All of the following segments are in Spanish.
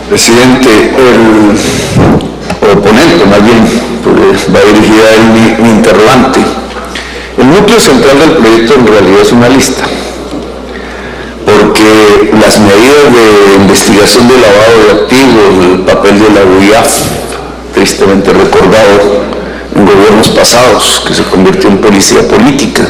Presidente, el oponente, más bien, va dirigida a él mi interrogante. El núcleo central del proyecto en realidad es una lista, porque las medidas de investigación de lavado de activos, el papel de la UIAF, tristemente recordado en gobiernos pasados, que se convirtió en policía política,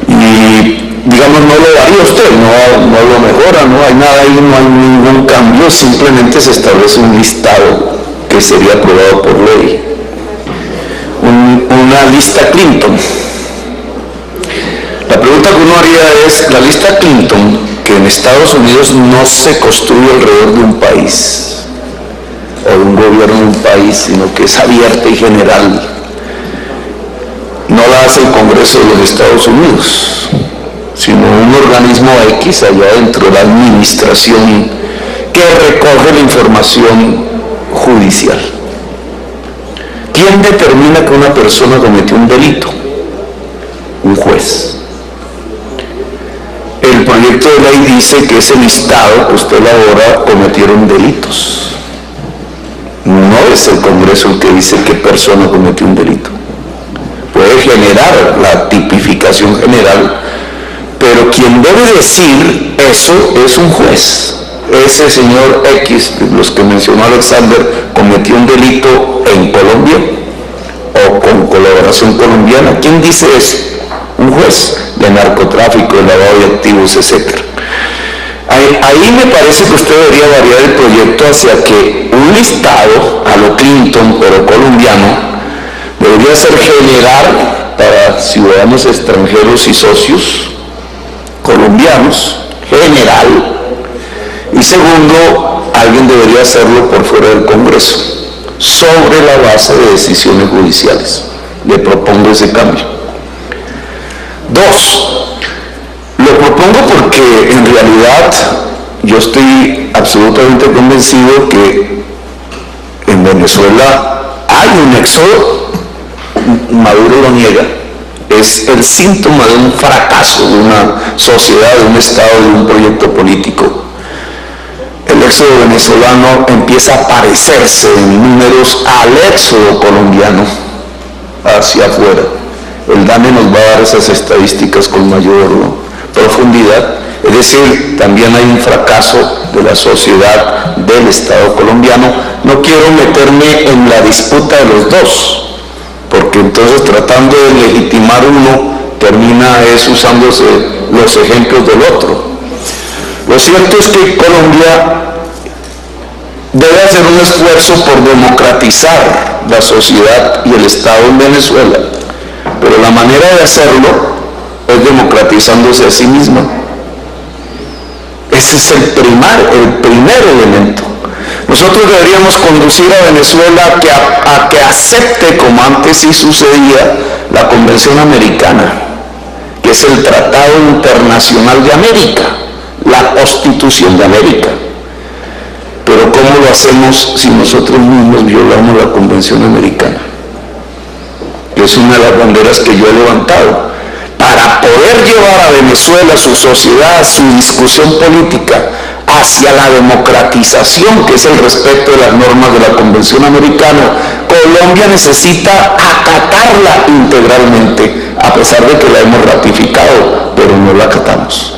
y digamos, no lo haría usted, no lo mejora, no hay nada ahí, no hay ningún cambio, simplemente se establece un listado que sería aprobado por ley, una lista Clinton. La pregunta que uno haría es, la lista Clinton, que en Estados Unidos no se construye alrededor de un país o de un gobierno de un país, sino que es abierta y general, no la hace el Congreso de los Estados Unidos, sino un organismo X allá dentro de la administración que recoge la información judicial. ¿Quién determina que una persona cometió un delito? Un juez. El proyecto de ley dice que ese listado que usted elabora cometieron delitos. No es el Congreso el que dice qué persona cometió un delito. Puede generar la tipificación general, pero quien debe decir eso es un juez. Ese señor X, los que mencionó Alexander, cometió un delito en Colombia o con colaboración colombiana. ¿Quién dice eso? Un juez de narcotráfico, de lavado de activos, etc. Ahí me parece que usted debería variar el proyecto hacia que un listado a lo Clinton, pero colombiano, debería ser general para ciudadanos extranjeros y socios colombianos, general, y segundo, alguien debería hacerlo por fuera del Congreso, sobre la base de decisiones judiciales. Le propongo ese cambio. Dos, lo propongo porque en realidad yo estoy absolutamente convencido que en Venezuela hay un éxodo. Maduro lo niega, es el síntoma de un fracaso de una sociedad, de un Estado, de un proyecto político. El éxodo venezolano empieza a parecerse en números al éxodo colombiano hacia afuera. El DANE nos va a dar esas estadísticas con mayor profundidad. Es decir, también hay un fracaso de la sociedad del Estado colombiano. No quiero meterme en la disputa de los dos, porque entonces tratando de legitimar uno, termina usándose los ejemplos del otro. Lo cierto es que Colombia debe hacer un esfuerzo por democratizar la sociedad y el Estado en Venezuela, pero la manera de hacerlo es democratizándose a sí misma. Ese es el primer elemento. Nosotros deberíamos conducir a Venezuela a que acepte, como antes sí sucedía, la Convención Americana, que es el Tratado Internacional de América, la Constitución de América. Pero ¿cómo lo hacemos si nosotros mismos violamos la Convención Americana? Que es una de las banderas que yo he levantado. Para poder llevar a Venezuela, su sociedad, su discusión política hacia la democratización, que es el respeto de las normas de la Convención Americana, Colombia necesita acatarla integralmente, a pesar de que la hemos ratificado, pero no la acatamos.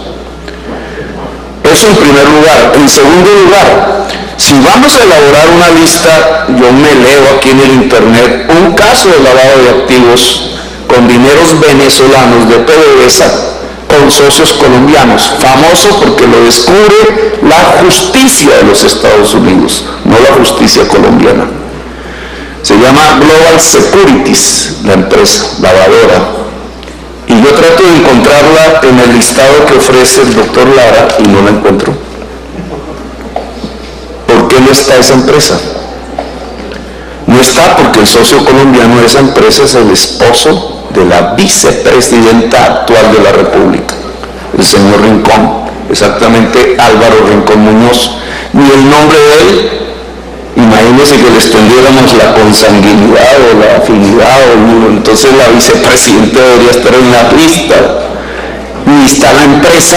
Eso en primer lugar. En segundo lugar, si vamos a elaborar una lista, yo me leo aquí en el internet un caso de lavado de activos con dineros venezolanos de PDVSA con socios colombianos, famoso porque lo descubre la justicia de los Estados Unidos, no la justicia colombiana. Se llama Global Securities, la empresa lavadora, y yo trato de encontrarla en el listado que ofrece el doctor Lara y no la encuentro. ¿Por qué no está esa empresa? No está porque el socio colombiano de esa empresa es el esposo de la vicepresidenta actual de la República, el señor Rincón, exactamente Álvaro Rincón Muñoz. Ni el nombre de él, imagínense que le extendiéramos la consanguinidad o la afinidad, entonces la vicepresidenta debería estar en la lista. Ni está la empresa,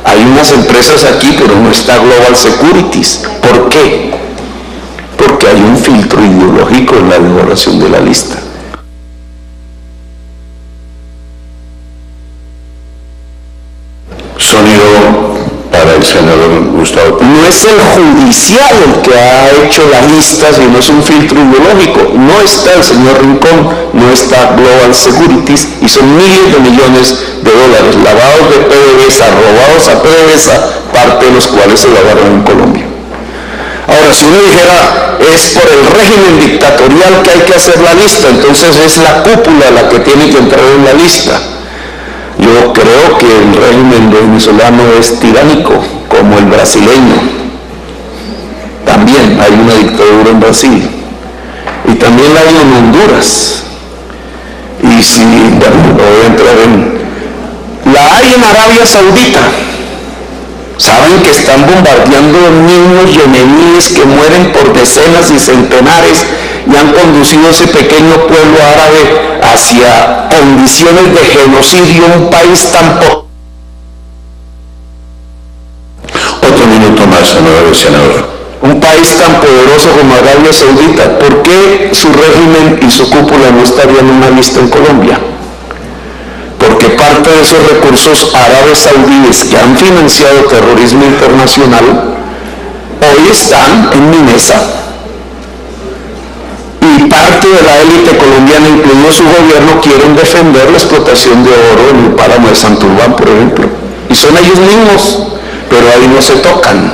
Hay unas empresas aquí, pero no está Global Securities. ¿Por qué? Porque hay un filtro ideológico en la elaboración de la lista. Sonido para el senador Gustavo. No es el judicial el que ha hecho la lista, sino es un filtro ideológico. No está el señor Rincón, no está Global Securities, y son miles de millones de dólares lavados de PDVSA, robados a PDVSA, parte de los cuales se lavaron en Colombia. Ahora, si uno dijera, es por el régimen dictatorial que hay que hacer la lista, entonces es la cúpula la que tiene que entrar en la lista. Yo creo que el régimen venezolano es tiránico, como el brasileño. También hay una dictadura en Brasil. Y también la hay en Honduras. Y si, bueno, no voy a entrar en... La hay en Arabia Saudita. Saben que están bombardeando niños yemeníes que mueren por decenas y centenares y han conducido ese pequeño pueblo árabe hacia condiciones de genocidio, un país tan Otro minuto más, senador. Un país tan poderoso como Arabia Saudita. ¿Por qué su régimen y su cúpula no estarían en una lista en Colombia? Porque parte de esos recursos árabes saudíes que han financiado terrorismo internacional hoy están en mi mesa. Y parte de la élite colombiana, incluido su gobierno, quieren defender la explotación de oro en el páramo de Santurbán, por ejemplo. Y son ellos mismos, pero ahí no se tocan.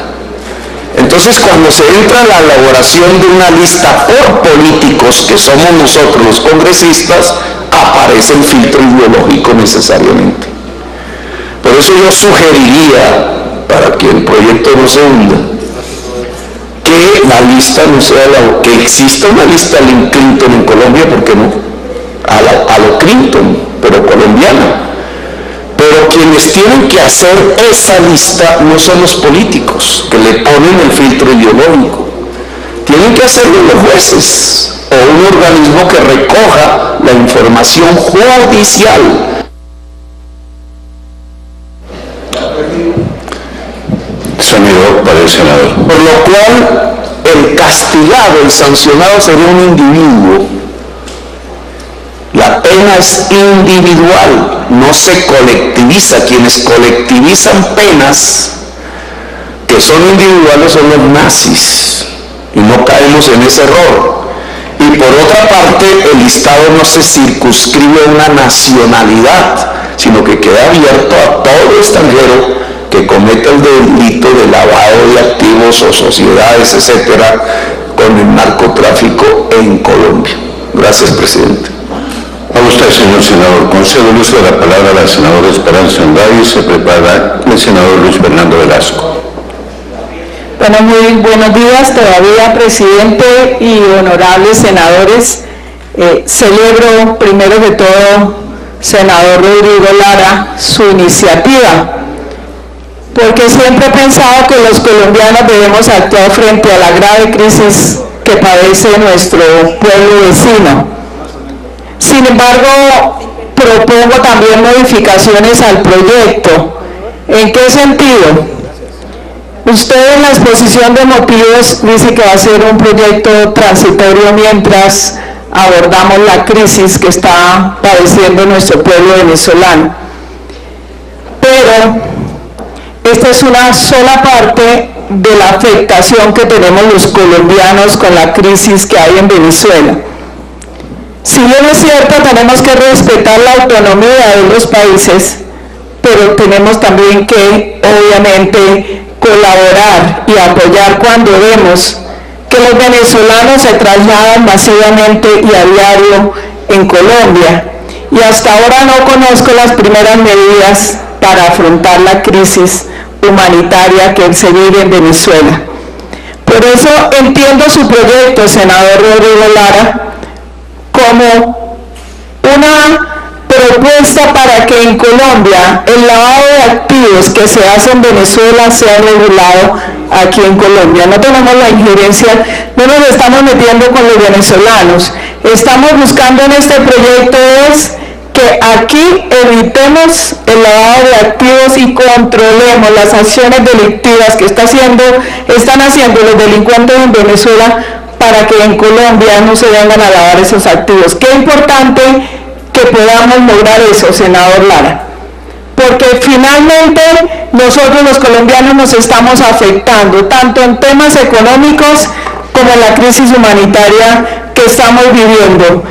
Entonces, cuando se entra en la elaboración de una lista por políticos, que somos nosotros los congresistas, aparece el filtro ideológico necesariamente. Por eso yo sugeriría, para que el proyecto no se hunda, que la lista no sea que exista una lista de Clinton en Colombia, ¿por qué no? A lo Clinton, pero colombiana. Pero quienes tienen que hacer esa lista no son los políticos, que le ponen el filtro ideológico. Tienen que hacerlo los jueces o un organismo que recoja la información judicial. Sonido para el senador. Por lo cual, el castigado, el sancionado sería un individuo. La pena es individual, no se colectiviza. Quienes colectivizan penas que son individuales son los nazis, y no caemos en ese error. Y por otra parte, el listado no se circunscribe a una nacionalidad, sino que queda abierto a todo extranjero que cometa el delito de lavado de activos o sociedades, etcétera, con el narcotráfico en Colombia. Gracias, presidente. A usted, señor senador. Concedo el uso de la palabra a la senadora Esperanza Anday y se prepara el senador Luis Fernando Velasco. Bueno, muy buenos días todavía, presidente y honorables senadores. Celebro primero que todo, senador Rodrigo Lara, su iniciativa, porque siempre he pensado que los colombianos debemos actuar frente a la grave crisis que padece nuestro pueblo vecino. Sin embargo, propongo también modificaciones al proyecto. ¿En qué sentido? Usted en la exposición de motivos dice que va a ser un proyecto transitorio mientras abordamos la crisis que está padeciendo nuestro pueblo venezolano. Pero esta es una sola parte de la afectación que tenemos los colombianos con la crisis que hay en Venezuela. Si bien es cierto, tenemos que respetar la autonomía de los países, pero tenemos también que, obviamente, colaborar y apoyar cuando vemos que los venezolanos se trasladan masivamente y a diario en Colombia. Y hasta ahora no conozco las primeras medidas para afrontar la crisis humanitaria que se vive en Venezuela. Por eso entiendo su proyecto, senador Rodrigo Lara, como una propuesta para que en Colombia el lavado de activos que se hace en Venezuela sea regulado aquí en Colombia. No tenemos la injerencia, no nos estamos metiendo con los venezolanos. Estamos buscando en este proyecto es que aquí evitemos el lavado de activos y controlemos las acciones delictivas que están haciendo los delincuentes en Venezuela para que en Colombia no se vengan a lavar esos activos. Qué importante que podamos lograr eso, senador Lara, porque finalmente nosotros los colombianos nos estamos afectando, tanto en temas económicos como en la crisis humanitaria que estamos viviendo.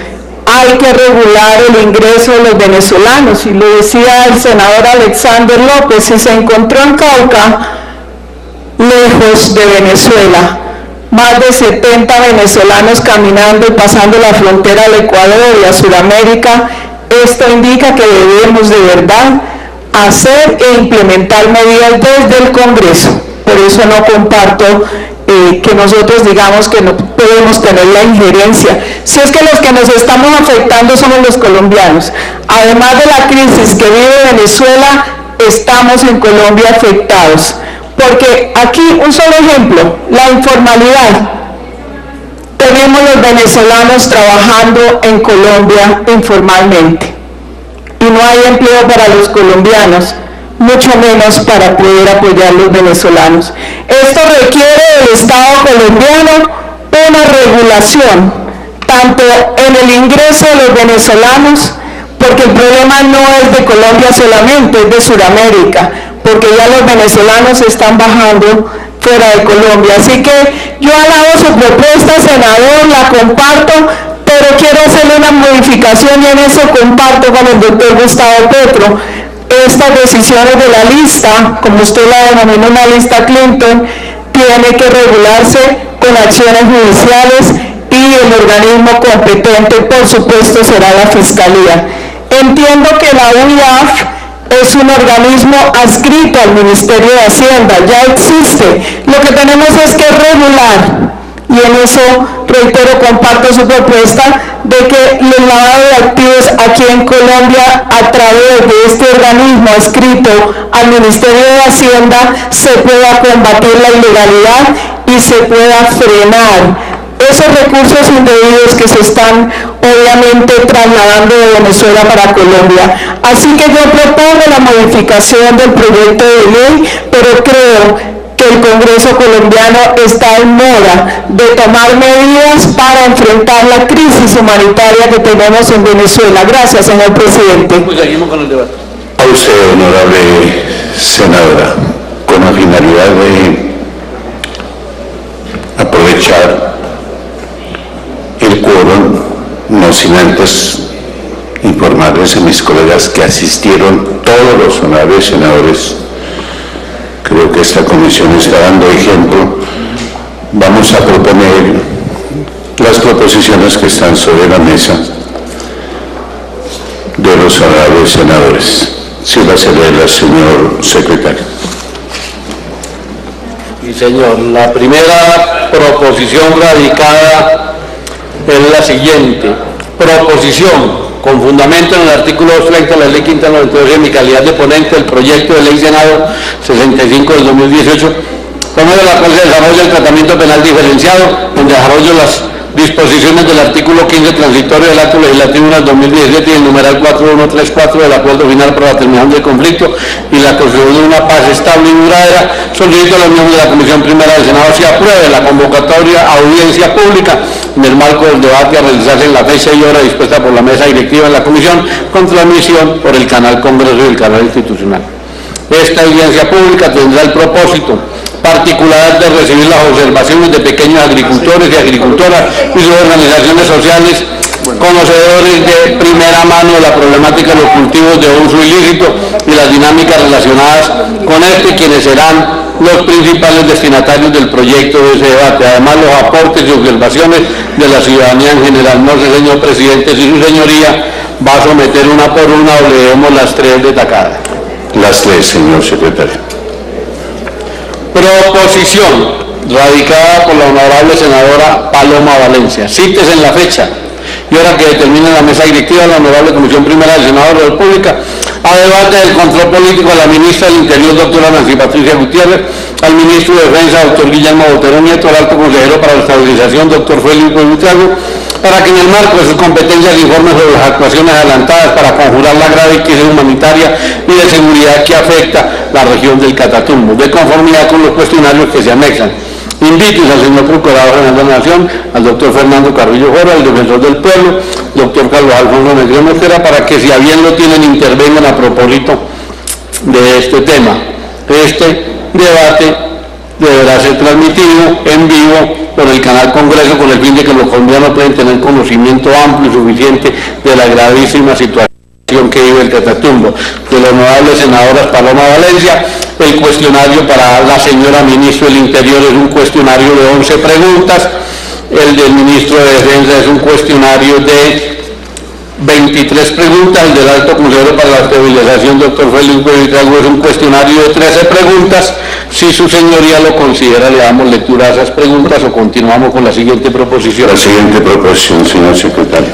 Hay que regular el ingreso de los venezolanos, y lo decía el senador Alexander López, si se encontró en Cauca, lejos de Venezuela, más de 70 venezolanos caminando y pasando la frontera al Ecuador y a Sudamérica, esto indica que debemos de verdad hacer e implementar medidas desde el Congreso. Por eso no comparto que nosotros digamos que no podemos tener la injerencia. Si es que los que nos estamos afectando somos los colombianos. Además de la crisis que vive Venezuela, estamos en Colombia afectados. Porque aquí, un solo ejemplo, la informalidad. Tenemos los venezolanos trabajando en Colombia informalmente. Y no hay empleo para los colombianos, mucho menos para poder apoyar a los venezolanos. Esto requiere del Estado colombiano una regulación, tanto en el ingreso de los venezolanos, porque el problema no es de Colombia solamente, es de Sudamérica, porque ya los venezolanos están bajando fuera de Colombia. Así que yo alabo su propuesta, senador, la comparto, pero quiero hacerle una modificación y en eso comparto con el doctor Gustavo Petro. Estas decisiones de la lista, como usted la denominó una lista Clinton, tiene que regularse con acciones judiciales y el organismo competente, por supuesto, será la Fiscalía. Entiendo que la UIAF es un organismo adscrito al Ministerio de Hacienda, ya existe. Lo que tenemos es que regular, y en eso, reitero, comparto su propuesta de que el lavado de activos aquí en Colombia, a través de este organismo adscrito al Ministerio de Hacienda, se pueda combatir la ilegalidad y se pueda frenar esos recursos indebidos que se están obviamente trasladando de Venezuela para Colombia. Así que yo propongo la modificación del proyecto de ley, pero creo que el Congreso colombiano está en mora de tomar medidas para enfrentar la crisis humanitaria que tenemos en Venezuela. Gracias, señor presidente. Pues seguimos con el debate. A usted, honorable senadora, con la finalidad de aprovechar el quórum, no sin antes informarles a mis colegas que asistieron todos los honorables senadores. Creo que esta comisión está dando ejemplo. Vamos a proponer las proposiciones que están sobre la mesa de los honorables senadores. Si va a leerla, señor secretario. Sí, señor. La primera proposición radicada es la siguiente. Proposición con fundamento en el artículo 30 de la Ley 592 en mi calidad de ponente del proyecto de Ley Senado 65 del 2018, promueve la cual se desarrolla el tratamiento penal diferenciado en desarrollo de las disposiciones del artículo 15 transitorio del acto legislativo del 2017 y el numeral 4134 del acuerdo final para la terminación del conflicto y la construcción de una paz estable y duradera. Solicito a los miembros de la Comisión Primera del Senado se apruebe la convocatoria a audiencia pública en el marco del debate a realizarse en la fecha y hora dispuesta por la mesa directiva en la Comisión, con transmisión por el canal Congreso y el canal institucional. Esta audiencia pública tendrá el propósito particular de recibir las observaciones de pequeños agricultores y agricultoras y sus organizaciones sociales, conocedores de primera mano de la problemática de los cultivos de uso ilícito y las dinámicas relacionadas con este, quienes serán los principales destinatarios del proyecto de ese debate. Además, los aportes y observaciones de la ciudadanía en general. No sé, señor presidente, si su señoría va a someter una por una o leemos las tres destacadas. Las tres, señor secretario. Proposición radicada por la honorable senadora Paloma Valencia. Cítese en la fecha y hora que determine la mesa directiva de la honorable Comisión Primera del Senado de la República a debate del control político a la ministra del Interior, doctora Nancy Patricia Gutiérrez, al ministro de Defensa, doctor Guillermo Botero Nieto, al alto consejero para la estabilización, doctor Félix Buitrago, para que en el marco de sus competencias informe sobre las actuaciones adelantadas para conjurar la grave crisis humanitaria y de seguridad que afecta la región del Catatumbo, de conformidad con los cuestionarios que se anexan. Invito al señor Procurador General de la Nación, al doctor Fernando Carrillo Jora, al defensor del pueblo, doctor Carlos Alfonso Negrón Mosquera, para que si a bien lo tienen intervengan a propósito de este tema. Este debate deberá ser transmitido en vivo por el canal Congreso con el fin de que los colombianos puedan tener conocimiento amplio y suficiente de la gravísima situación que vive el Catatumbo. De la honorable senadora Paloma Valencia, el cuestionario para la señora ministro del Interior es un cuestionario de 11 preguntas, el del ministro de Defensa es un cuestionario de 23 preguntas, el del alto consejero para la estabilización, doctor Felipe Vitrago, es un cuestionario de 13 preguntas. Si su señoría lo considera, le damos lectura a esas preguntas o continuamos con la siguiente proposición. La siguiente proposición, señor secretario.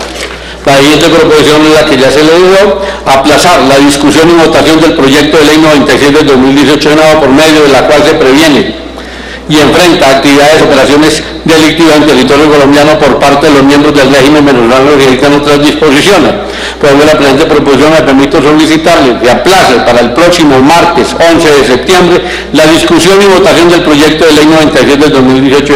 La siguiente proposición es la que ya se le dio: aplazar la discusión y votación del proyecto de ley 96 del 2018 por medio de la cual se previene y enfrenta actividades, operaciones delictivas en territorio colombiano por parte de los miembros del régimen venezolano que dictan otras disposiciones. Por la presente proposición me permito solicitarle que aplace para el próximo martes 11 de septiembre la discusión y votación del proyecto de ley 96 del 2018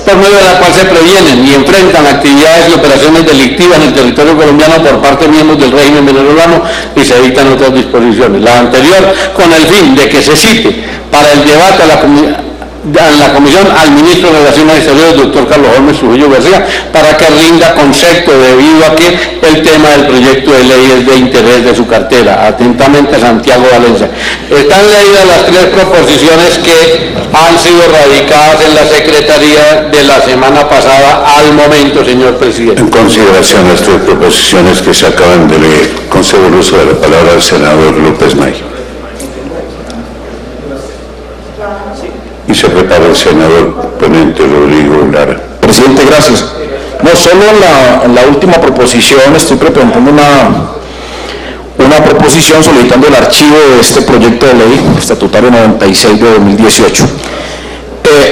por medio de la cual se previenen y enfrentan actividades y operaciones delictivas en el territorio colombiano por parte de miembros del régimen venezolano y se dictan otras disposiciones. La anterior con el fin de que se cite para el debate en la comisión al ministro de Relaciones Exteriores, doctor Carlos Holmes Trujillo García, para que rinda concepto debido a que el tema del proyecto de ley es de interés de su cartera. Atentamente, Santiago Valencia. Están leídas las 3 proposiciones que han sido radicadas en la Secretaría de la semana pasada al momento, señor presidente. En consideración de las 3 proposiciones que se acaban de leer, concedo el uso de la palabra al senador López May. Y se prepara el senador ponente Rodrigo Lara. Presidente, gracias. No, solo en la última proposición estoy presentando una proposición solicitando el archivo de este proyecto de ley estatutario 96 de 2018.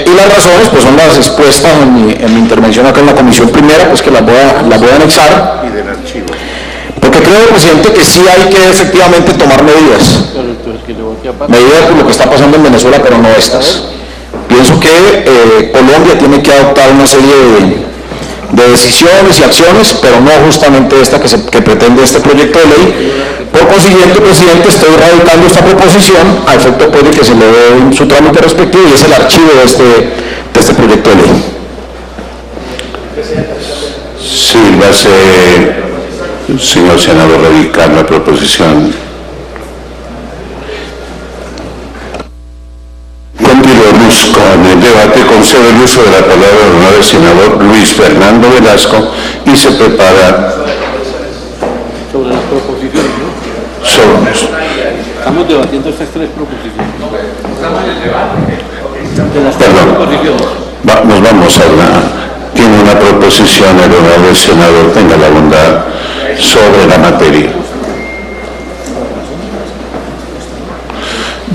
Y las razones pues son las expuestas en mi intervención acá en la comisión primera, pues que las voy a anexar. Y del archivo. Porque creo, presidente, que sí hay que efectivamente tomar medidas por lo que está pasando en Venezuela, pero no estas. Pienso que Colombia tiene que adoptar una serie de decisiones y acciones, pero no justamente esta que pretende este proyecto de ley. Por consiguiente, presidente, estoy radicando esta proposición a efecto de que se le dé su trámite respectivo y es el archivo de este proyecto de ley. Sí, va a ser, señor senador, radicar la proposición. Continuamos con el debate. Concedo el uso de la palabra al honorable senador Luis Fernando Velasco y se prepara Sobre las proposiciones, ¿no? Estamos debatiendo estas 3 proposiciones. Estamos en el debate. De las 3 proposiciones. Nos vamos a tiene una proposición el honorable senador, tenga la bondad, sobre la materia.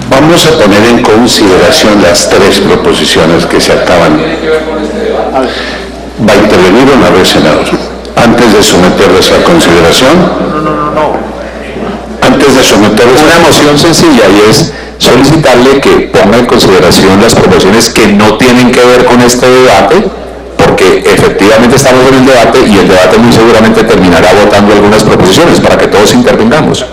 Vamos a poner en consideración las 3 proposiciones que se acaban. ¿Va a intervenir una vez, senador? Antes de someterlas a consideración. No. Antes de someterlas Una moción sencilla y es solicitarle que ponga en consideración las proposiciones que no tienen que ver con este debate, porque efectivamente estamos en el debate y el debate muy seguramente terminará votando algunas proposiciones para que todos intervengamos.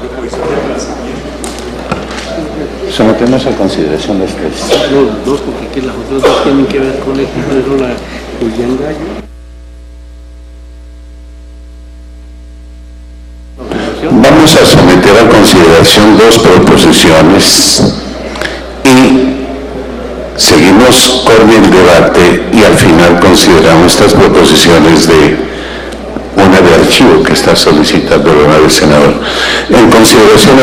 Sometemos a consideración las 3. Los 2, porque las otras 2 tienen que ver con esto, por eso la Julián Gallo. Vamos a someter a consideración 2 proposiciones y seguimos con el debate y al final consideramos estas proposiciones de una de archivo que está solicitando el honorable senador. En consideración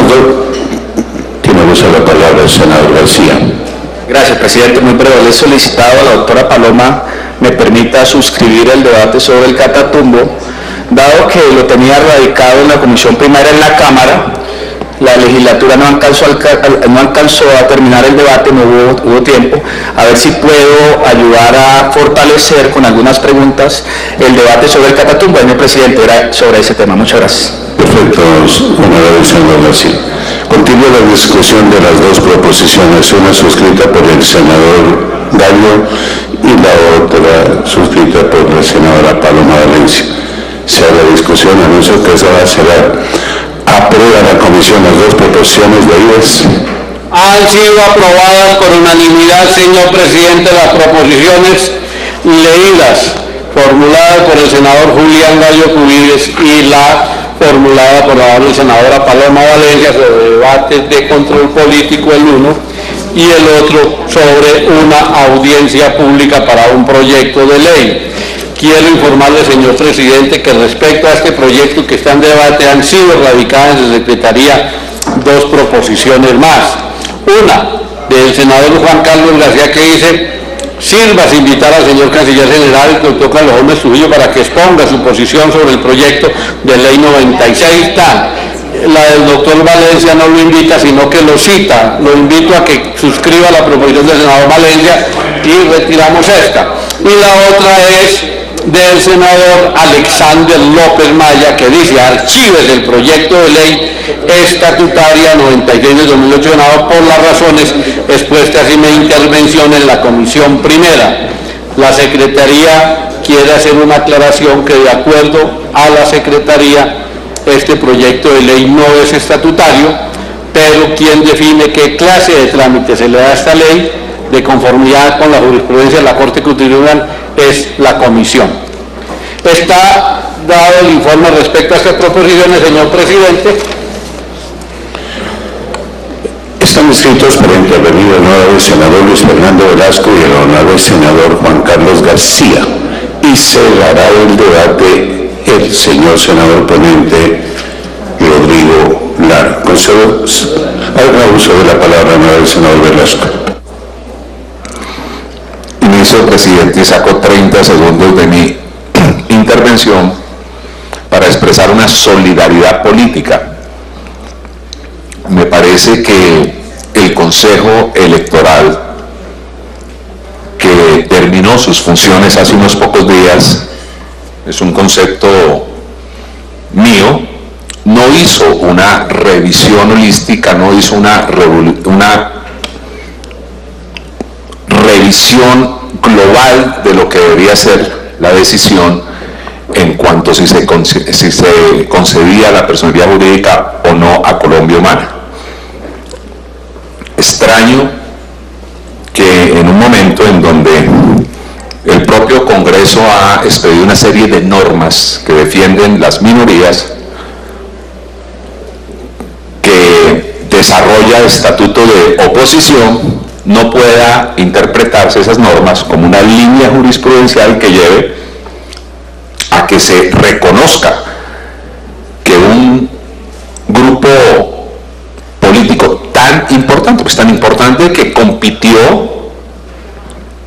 tiene uso de la palabra el senador García. Gracias, presidente. Muy breve, le he solicitado a la doctora Paloma me permita suscribir el debate sobre el Catatumbo, dado que lo tenía radicado en la comisión primaria en la Cámara, la legislatura no alcanzó a terminar el debate, no hubo tiempo. A ver si puedo ayudar a fortalecer con algunas preguntas el debate sobre el Catatumbo. Señor presidente, era sobre ese tema. Muchas gracias. Perfecto, honorable senador García. Continúa la discusión de las dos proposiciones, una suscrita por el senador Gallo y la otra suscrita por la senadora Paloma Valencia. Se abre la discusión, anuncio que esa será. Aprueba la comisión las dos proposiciones leídas. Han sido aprobadas por unanimidad, señor presidente, las proposiciones leídas, formuladas por el senador Julián Gallo Cubillos y la formulada por la senadora Paloma Valencia sobre debates de control político el uno y el otro sobre una audiencia pública para un proyecto de ley. Quiero informarle, señor presidente, que respecto a este proyecto que está en debate han sido radicadas en su secretaría dos proposiciones más. Una del senador Juan Carlos García que dice: sirvas invitar al señor canciller general, el doctor Carlos Gómez Trujillo, para que exponga su posición sobre el proyecto de ley 96 tal. La del doctor Valencia no lo invita, sino que lo cita. Lo invito a que suscriba la proposición del senador Valencia y retiramos esta. Y la otra es del senador Alexander López Maya, que dice: archives el proyecto de ley estatutaria 96 de 2008 por las razones expuestas en mi intervención en la comisión primera. La Secretaría quiere hacer una aclaración que, de acuerdo a la Secretaría, este proyecto de ley no es estatutario, pero quien define qué clase de trámite se le da a esta ley de conformidad con la jurisprudencia de la Corte Constitucional es la comisión. Está dado el informe respecto a estas proposiciones, señor presidente. Están inscritos para intervenir el honorable senador Luis Fernando Velasco y el honorable senador Juan Carlos García, y cerrará el debate el señor senador ponente Rodrigo Lara. Concedo haga uso de la palabra honorable senador Velasco. Inicio, presidente, y saco 30 segundos de mi intervención para expresar una solidaridad política. Me parece que el Consejo Electoral, que terminó sus funciones hace unos pocos días, es un concepto mío, no hizo una revisión holística, no hizo una revisión global de lo que debería ser la decisión en cuanto si se concedía la personalidad jurídica o no a Colombia Humana. Extraño que en un momento en donde el propio Congreso ha expedido una serie de normas que defienden las minorías, que desarrolla estatuto de oposición, no pueda interpretarse esas normas como una línea jurisprudencial que lleve a que se reconozca que un grupo político tan importante, pues tan importante que compitió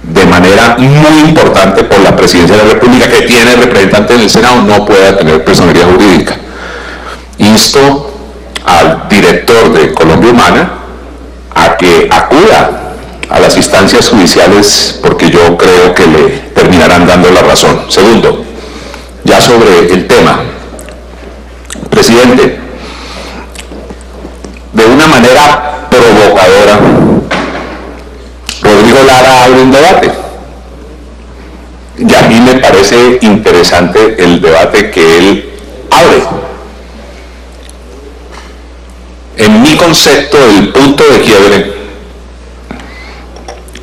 de manera muy importante por la presidencia de la República, que tiene representante en el Senado, no pueda tener personalidad jurídica. Insto al director de Colombia Humana a que acuda a las instancias judiciales, porque yo creo que le terminarán dando la razón. Segundo, ya sobre el tema, presidente, de una manera provocadora, Rodrigo Lara abre un debate, y a mí me parece interesante el debate que él abre. En mi concepto, el punto de quiebre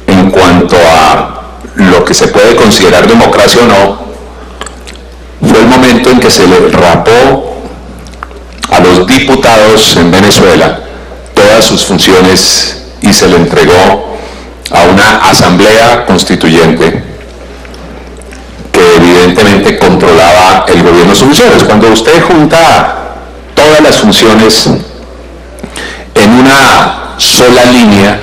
en cuanto a lo que se puede considerar democracia o no, fue el momento en que se le rapó a los diputados en Venezuela todas sus funciones y se le entregó a una asamblea constituyente que evidentemente controlaba el gobierno de sus funciones. Cuando usted junta todas las funciones en una sola línea,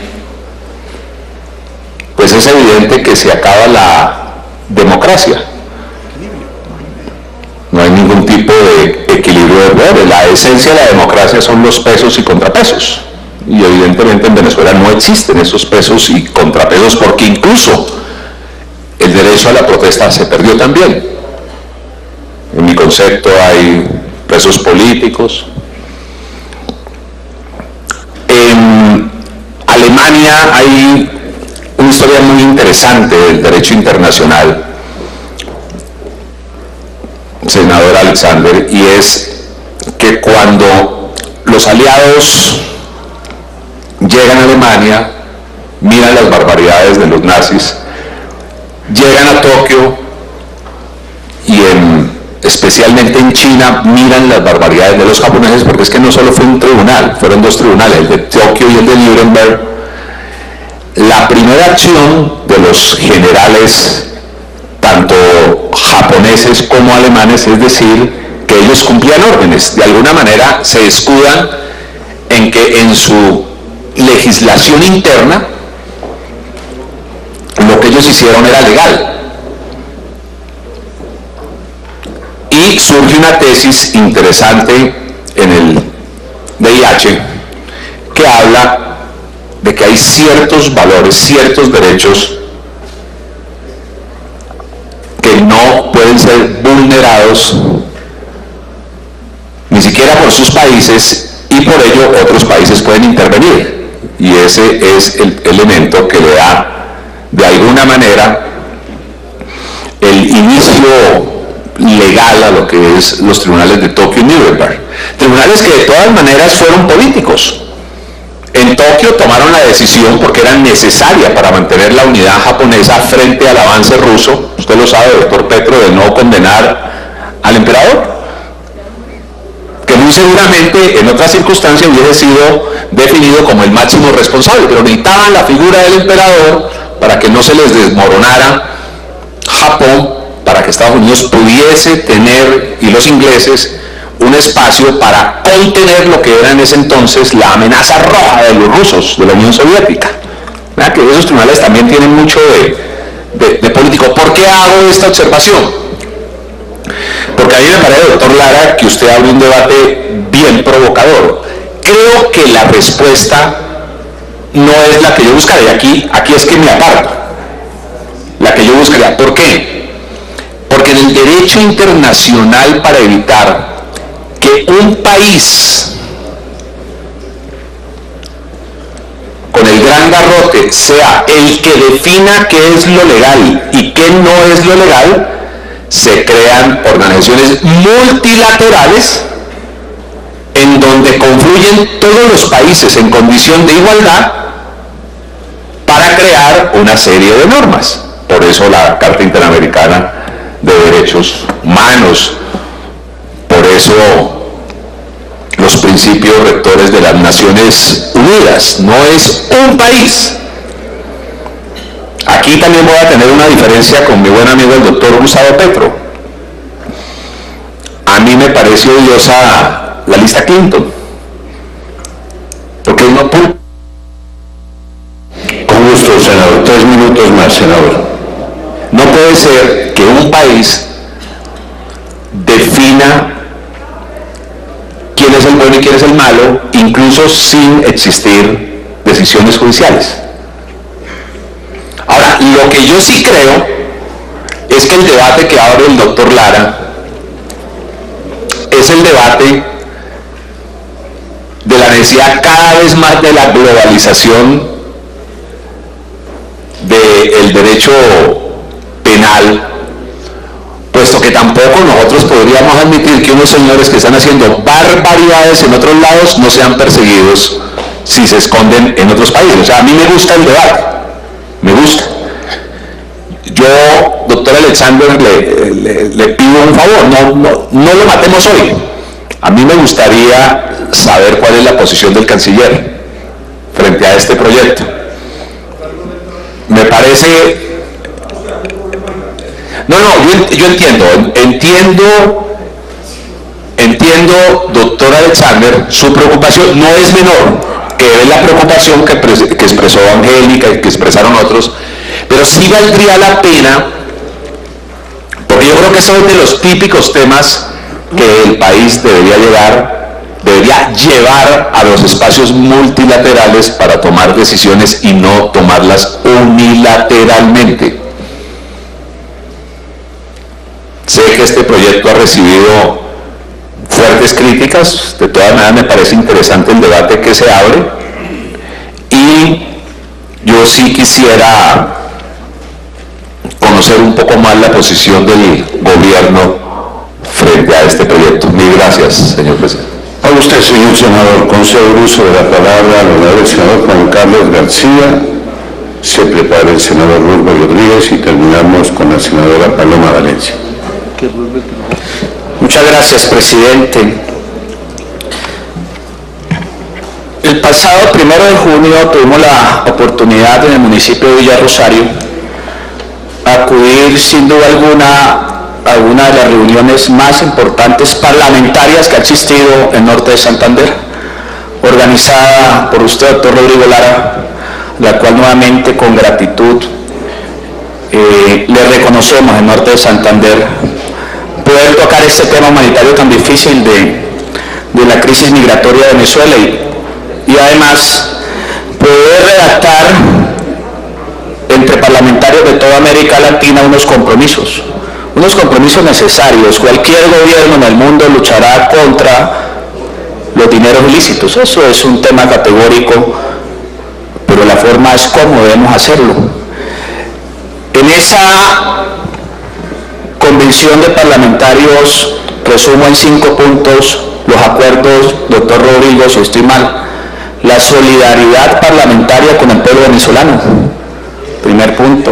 pues es evidente que se acaba la democracia. No hay ningún tipo de equilibrio de poderes. La esencia de la democracia son los pesos y contrapesos. Y evidentemente en Venezuela no existen esos pesos y contrapesos, porque incluso el derecho a la protesta se perdió también. En mi concepto hay presos políticos. En Alemania hay una historia muy interesante del derecho internacional, senador Alexander, y es que cuando los aliados llegan a Alemania, miran las barbaridades de los nazis, llegan a Tokio y especialmente en China miran las barbaridades de los japoneses, porque es que no solo fue un tribunal, fueron dos tribunales, el de Tokio y el de Nuremberg. La primera acción de los generales, tanto japoneses como alemanes, es decir, que ellos cumplían órdenes, de alguna manera se escudan en que en su legislación interna lo que ellos hicieron era legal. Y surge una tesis interesante en el DIH que habla de que hay ciertos valores, ciertos derechos que no pueden ser vulnerados ni siquiera por sus países, y por ello otros países pueden intervenir, y ese es el elemento que le da de alguna manera el inicio legal a lo que es los tribunales de Tokio y Nuremberg, tribunales que de todas maneras fueron políticos. En Tokio tomaron la decisión porque era necesaria para mantener la unidad japonesa frente al avance ruso, usted lo sabe, doctor Petro, de no condenar al emperador, que muy seguramente en otras circunstancias hubiese sido definido como el máximo responsable, pero necesitaban la figura del emperador para que no se les desmoronara Japón, para que Estados Unidos pudiese tener, y los ingleses, un espacio para contener lo que era en ese entonces la amenaza roja de los rusos, de la Unión Soviética. ¿Verdad? Que esos tribunales también tienen mucho de político. ¿Por qué hago esta observación? Porque a mí me parece, doctor Lara, que usted abre un debate bien provocador. Creo que la respuesta no es la que yo buscaría. Aquí es que me aparto. La que yo buscaría. ¿Por qué? Porque en el derecho internacional, para evitar que un país con el gran garrote sea el que defina qué es lo legal y qué no es lo legal, se crean organizaciones multilaterales en donde confluyen todos los países en condición de igualdad para crear una serie de normas. Por eso la Carta Interamericana de Derechos Humanos, por eso los principios rectores de las Naciones Unidas. No es un país. Aquí también voy a tener una diferencia con mi buen amigo el doctor Gustavo Petro. A mí me pareció odiosa la lista Clinton, porque no pudo. Con gusto, senador. 3 minutos más, senador. No puede ser que un país defina quién es el bueno y quién es el malo, incluso sin existir decisiones judiciales. Ahora, lo que yo sí creo es que el debate que abre el doctor Lara es el debate de la necesidad cada vez más de la globalización del derecho penal, puesto que tampoco nosotros podríamos admitir que unos señores que están haciendo barbaridades en otros lados no sean perseguidos si se esconden en otros países. O sea, a mí me gusta el debate, me gusta. Yo, doctor Alexander, le pido un favor, no lo matemos hoy. A mí me gustaría saber cuál es la posición del canciller frente a este proyecto. Me parece... yo entiendo, doctor Alexander, su preocupación no es menor, que es la preocupación que expresó Angélica y que expresaron otros, pero sí valdría la pena, porque yo creo que son de los típicos temas que el país debería llevar a los espacios multilaterales para tomar decisiones y no tomarlas unilateralmente. Sé que este proyecto ha recibido fuertes críticas, de todas maneras me parece interesante el debate que se abre y yo sí quisiera conocer un poco más la posición del gobierno frente a este proyecto. Mil gracias, señor presidente. A usted, señor senador, concedo el uso de la palabra al honorable senador Juan Carlos García. Se prepara el senador Rubén Rodríguez y terminamos con la senadora Paloma Valencia. Muchas gracias, presidente. El pasado 1 de junio tuvimos la oportunidad en el municipio de Villa Rosario acudir sin duda alguna a una de las reuniones más importantes parlamentarias que ha existido en Norte de Santander, organizada por usted, doctor Rodrigo Lara, la cual nuevamente con gratitud le reconocemos en Norte de Santander poder tocar este tema humanitario tan difícil de la crisis migratoria de Venezuela y además poder redactar entre parlamentarios de toda América Latina unos compromisos necesarios. Cualquier gobierno en el mundo luchará contra los dineros ilícitos, eso es un tema categórico, pero la forma es cómo debemos hacerlo. En esa convención de parlamentarios resumo en 5 puntos los acuerdos, doctor Rodrigo, si estoy mal. La solidaridad parlamentaria con el pueblo venezolano, primer punto.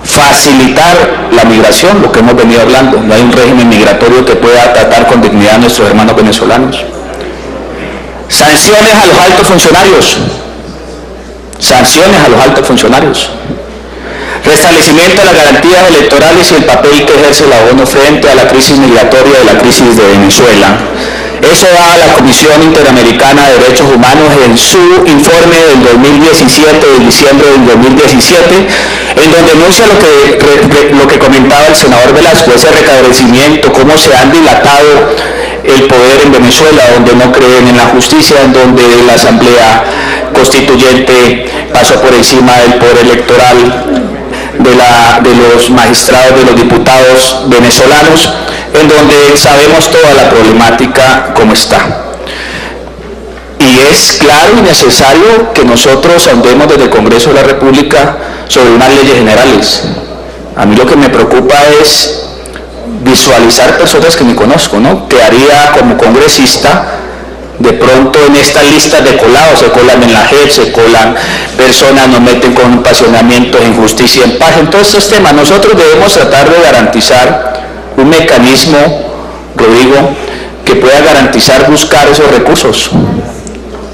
Facilitar la migración, lo que hemos venido hablando, no hay un régimen migratorio que pueda tratar con dignidad a nuestros hermanos venezolanos. Sanciones a los altos funcionarios. Restablecimiento de las garantías electorales y el papel que ejerce la ONU frente a la crisis migratoria y la crisis de Venezuela. Eso da a la Comisión Interamericana de Derechos Humanos en su informe del 2017, de diciembre del 2017, en donde denuncia lo que comentaba el senador Velasco, ese recrudecimiento, cómo se han dilatado el poder en Venezuela, donde no creen en la justicia, en donde la Asamblea Constituyente pasó por encima del poder electoral de los magistrados, de los diputados venezolanos, en donde sabemos toda la problemática como está. Y es claro y necesario que nosotros ahondemos desde el Congreso de la República sobre unas leyes generales. A mí lo que me preocupa es visualizar personas que ni conozco, ¿no? Que haría como congresista, de pronto en estas listas de colados, se colan en la JEP, se colan personas, nos meten con apasionamientos, injusticia, en paz. En todos estos temas nosotros debemos tratar de garantizar un mecanismo, Rodrigo, que pueda garantizar buscar esos recursos,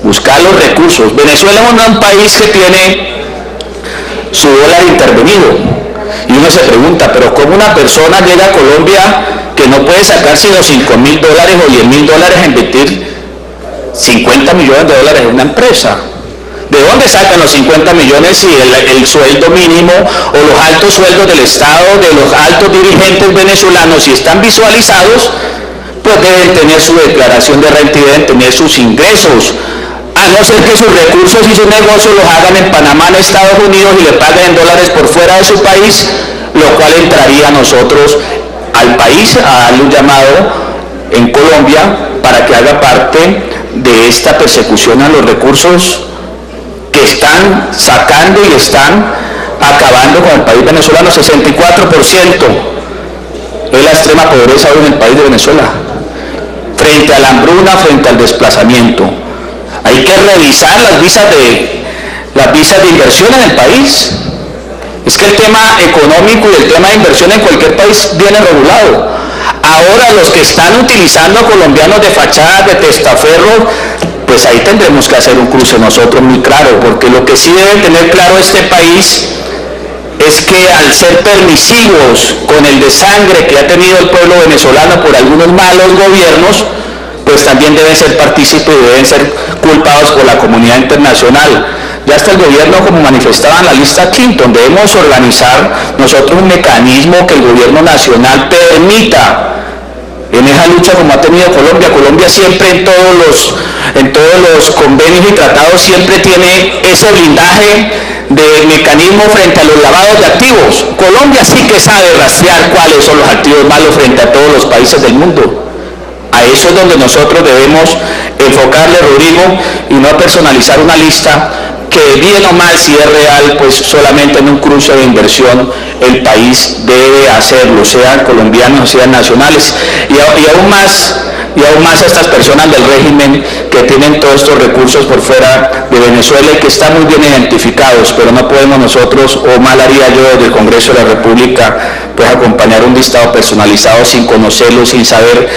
buscar los recursos. Venezuela es un país que tiene su dólar intervenido y uno se pregunta, pero ¿cómo una persona llega a Colombia que no puede sacar sino $5.000 o $10.000 a invertir $50 millones en una empresa? ¿De dónde sacan los 50 millones si el sueldo mínimo o los altos sueldos del Estado, de los altos dirigentes venezolanos, si están visualizados, pues deben tener su declaración de renta y deben tener sus ingresos? A no ser que sus recursos y sus negocios los hagan en Panamá, en Estados Unidos, y le paguen en dólares por fuera de su país, lo cual entraría a nosotros, al país, a darle un llamado en Colombia para que haga parte de esta persecución a los recursos que están sacando y están acabando con el país venezolano. 64% es la extrema pobreza hoy en el país de Venezuela, frente a la hambruna, frente al desplazamiento. Hay que revisar las visas de inversión en el país. Es que el tema económico y el tema de inversión en cualquier país viene regulado. Ahora los que están utilizando a colombianos de fachadas, de testaferro, pues ahí tendremos que hacer un cruce nosotros muy claro, porque lo que sí debe tener claro este país es que al ser permisivos con el desangre que ha tenido el pueblo venezolano por algunos malos gobiernos, pues también deben ser partícipes y deben ser culpados por la comunidad internacional. Ya hasta el gobierno, como manifestaba en la lista Clinton, debemos organizar nosotros un mecanismo que el gobierno nacional permita en esa lucha como ha tenido Colombia. Colombia siempre en todos los convenios y tratados siempre tiene ese blindaje de mecanismo frente a los lavados de activos. Colombia sí que sabe rastrear cuáles son los activos malos frente a todos los países del mundo. A eso es donde nosotros debemos enfocarle, Rodrigo, y no personalizar una lista que bien o mal, si es real, pues solamente en un cruce de inversión el país debe hacerlo, sean colombianos o sean nacionales, y aún más a estas personas del régimen que tienen todos estos recursos por fuera de Venezuela y que están muy bien identificados, pero no podemos nosotros, o mal haría yo desde el Congreso de la República, pues acompañar un listado personalizado sin conocerlo, sin saber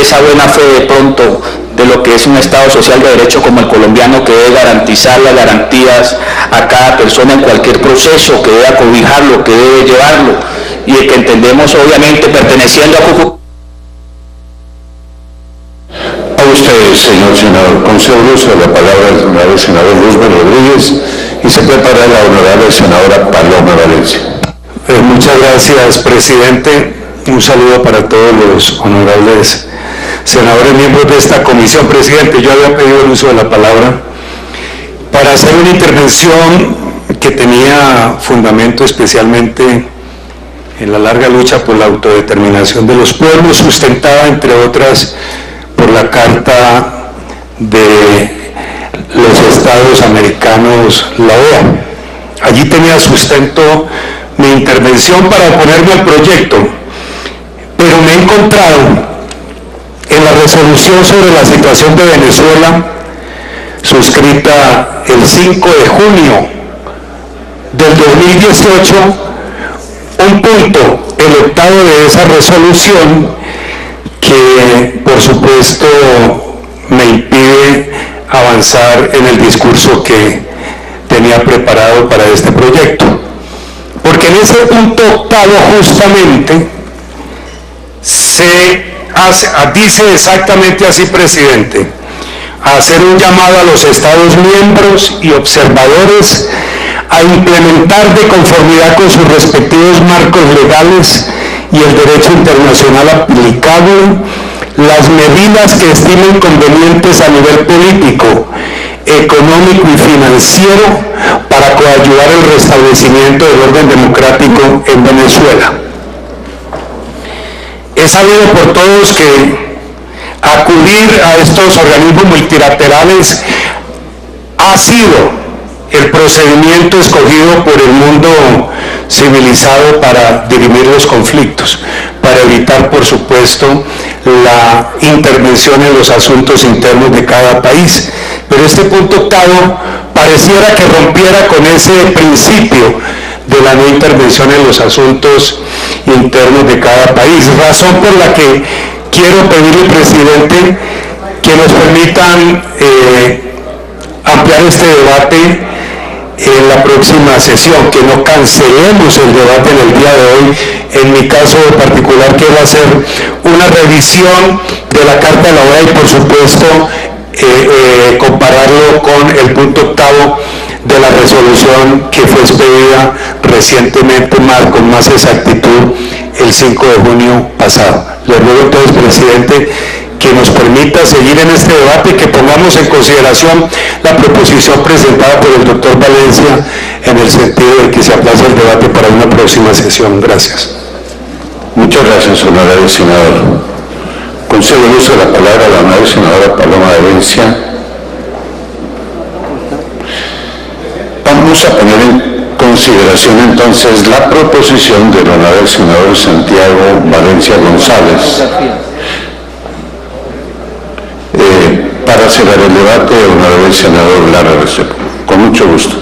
esa buena fe de pronto de lo que es un Estado social de derecho como el colombiano, que debe garantizar las garantías a cada persona en cualquier proceso, que debe acobijarlo, que debe llevarlo, y el que entendemos obviamente perteneciendo a Cúcuta. A usted, señor senador, concedo el uso de la palabra del honorable senador Luzbel Rodríguez y se prepara la honorable senadora Paloma Valencia. Muchas gracias, presidente. Un saludo para todos los honorables senadores miembros de esta comisión. Presidente, yo había pedido el uso de la palabra para hacer una intervención que tenía fundamento especialmente en la larga lucha por la autodeterminación de los pueblos, sustentada entre otras por la Carta de los Estados Americanos, la OEA. Allí tenía sustento mi intervención para oponerme al proyecto, pero me he encontrado en la resolución sobre la situación de Venezuela, suscrita el 5 de junio del 2018, un punto, el octavo de esa resolución, que por supuesto me impide avanzar en el discurso que tenía preparado para este proyecto. Porque en ese punto octavo justamente dice exactamente así, presidente, a hacer un llamado a los Estados miembros y observadores a implementar de conformidad con sus respectivos marcos legales y el derecho internacional aplicable las medidas que estimen convenientes a nivel político, económico y financiero para coadyuvar el restablecimiento del orden democrático en Venezuela. Es sabido por todos que acudir a estos organismos multilaterales ha sido el procedimiento escogido por el mundo civilizado para dirimir los conflictos, para evitar, por supuesto, la intervención en los asuntos internos de cada país. Pero este punto octavo pareciera que rompiera con ese principio de la no intervención en los asuntos internos de cada país, razón por la que quiero pedirle, presidente, que nos permitan ampliar este debate en la próxima sesión, que no cancelemos el debate en el día de hoy. En mi caso particular quiero hacer una revisión de la Carta de la OEA y por supuesto compararlo con el punto octavo de la resolución que fue expedida recientemente, con más exactitud, el 5 de junio pasado. Le ruego entonces, presidente, que nos permita seguir en este debate y que pongamos en consideración la proposición presentada por el doctor Valencia en el sentido de que se aplace el debate para una próxima sesión. Gracias. Muchas gracias, honorable senador. Concedo el uso de la palabra a la honorable senadora Paloma Valencia. Vamos a poner en consideración entonces la proposición del honorable senador Santiago Valencia González. Para cerrar el debate, honorable senador Lara Restrepo. Con mucho gusto.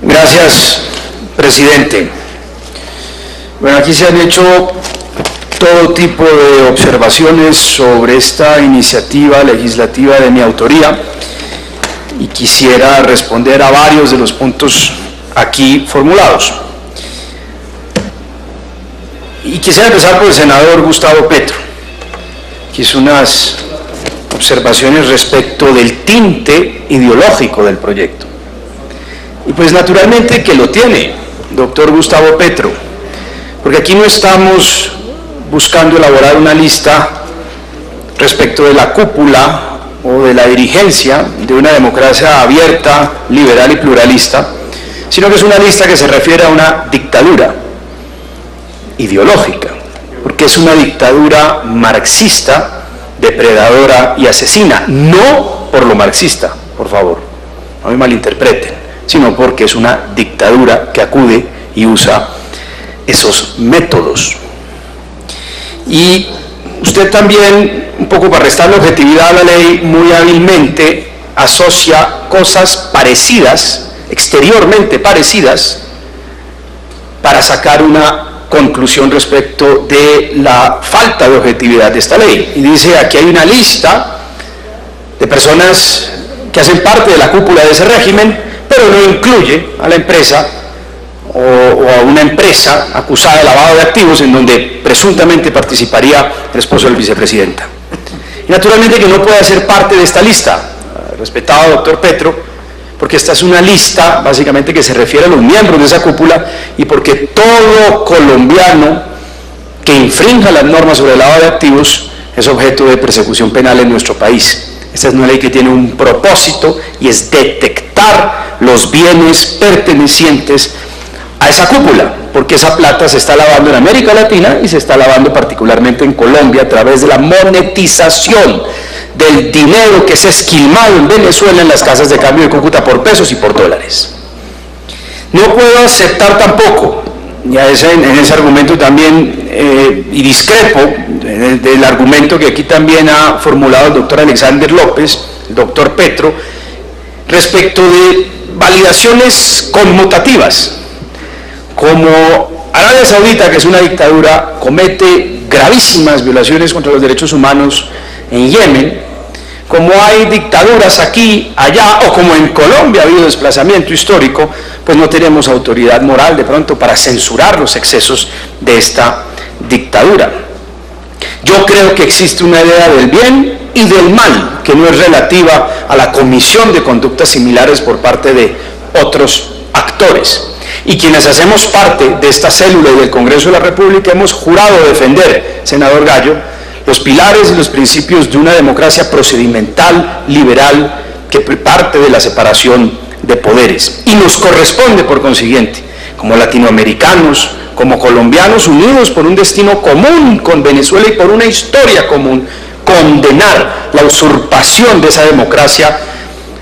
Gracias, presidente. Bueno, aquí se han hecho todo tipo de observaciones sobre esta iniciativa legislativa de mi autoría y quisiera responder a varios de los puntos aquí formulados. Y quisiera empezar por el senador Gustavo Petro, que hizo unas observaciones respecto del tinte ideológico del proyecto. Y pues naturalmente que lo tiene, doctor Gustavo Petro, porque aquí no estamos buscando elaborar una lista respecto de la cúpula o de la dirigencia de una democracia abierta, liberal y pluralista, sino que es una lista que se refiere a una dictadura ideológica, porque es una dictadura marxista, depredadora y asesina, no por lo marxista, por favor, no me malinterpreten, sino porque es una dictadura que acude y usa esos métodos. Y usted también, un poco para restarle objetividad a la ley, muy hábilmente asocia cosas parecidas, exteriormente parecidas, para sacar una conclusión respecto de la falta de objetividad de esta ley. Y dice, aquí hay una lista de personas que hacen parte de la cúpula de ese régimen, pero no incluye a la empresa o a una empresa acusada de lavado de activos en donde presuntamente participaría el esposo del vicepresidenta. Y naturalmente que no puede ser parte de esta lista, respetado doctor Petro, porque esta es una lista básicamente que se refiere a los miembros de esa cúpula y porque todo colombiano que infrinja las normas sobre el lavado de activos es objeto de persecución penal en nuestro país. Esta es una ley que tiene un propósito y es detectar los bienes pertenecientes a esa cúpula, porque esa plata se está lavando en América Latina y se está lavando particularmente en Colombia a través de la monetización del dinero que es esquilmado en Venezuela en las casas de cambio de Cúcuta por pesos y por dólares. No puedo aceptar tampoco, en ese argumento también, y discrepo del argumento que aquí también ha formulado el doctor Alexander López, el doctor Petro, respecto de validaciones conmutativas, como Arabia Saudita, que es una dictadura, comete gravísimas violaciones contra los derechos humanos en Yemen, como hay dictaduras aquí, allá, o como en Colombia ha habido desplazamiento histórico, pues no tenemos autoridad moral de pronto para censurar los excesos de esta dictadura. Yo creo que existe una idea del bien y del mal, que no es relativa a la comisión de conductas similares por parte de otros actores. Y quienes hacemos parte de esta célula y del Congreso de la República hemos jurado defender, senador Gallo, los pilares y los principios de una democracia procedimental, liberal, que parte de la separación de poderes. Y nos corresponde, por consiguiente, como latinoamericanos, como colombianos unidos por un destino común con Venezuela y por una historia común, condenar la usurpación de esa democracia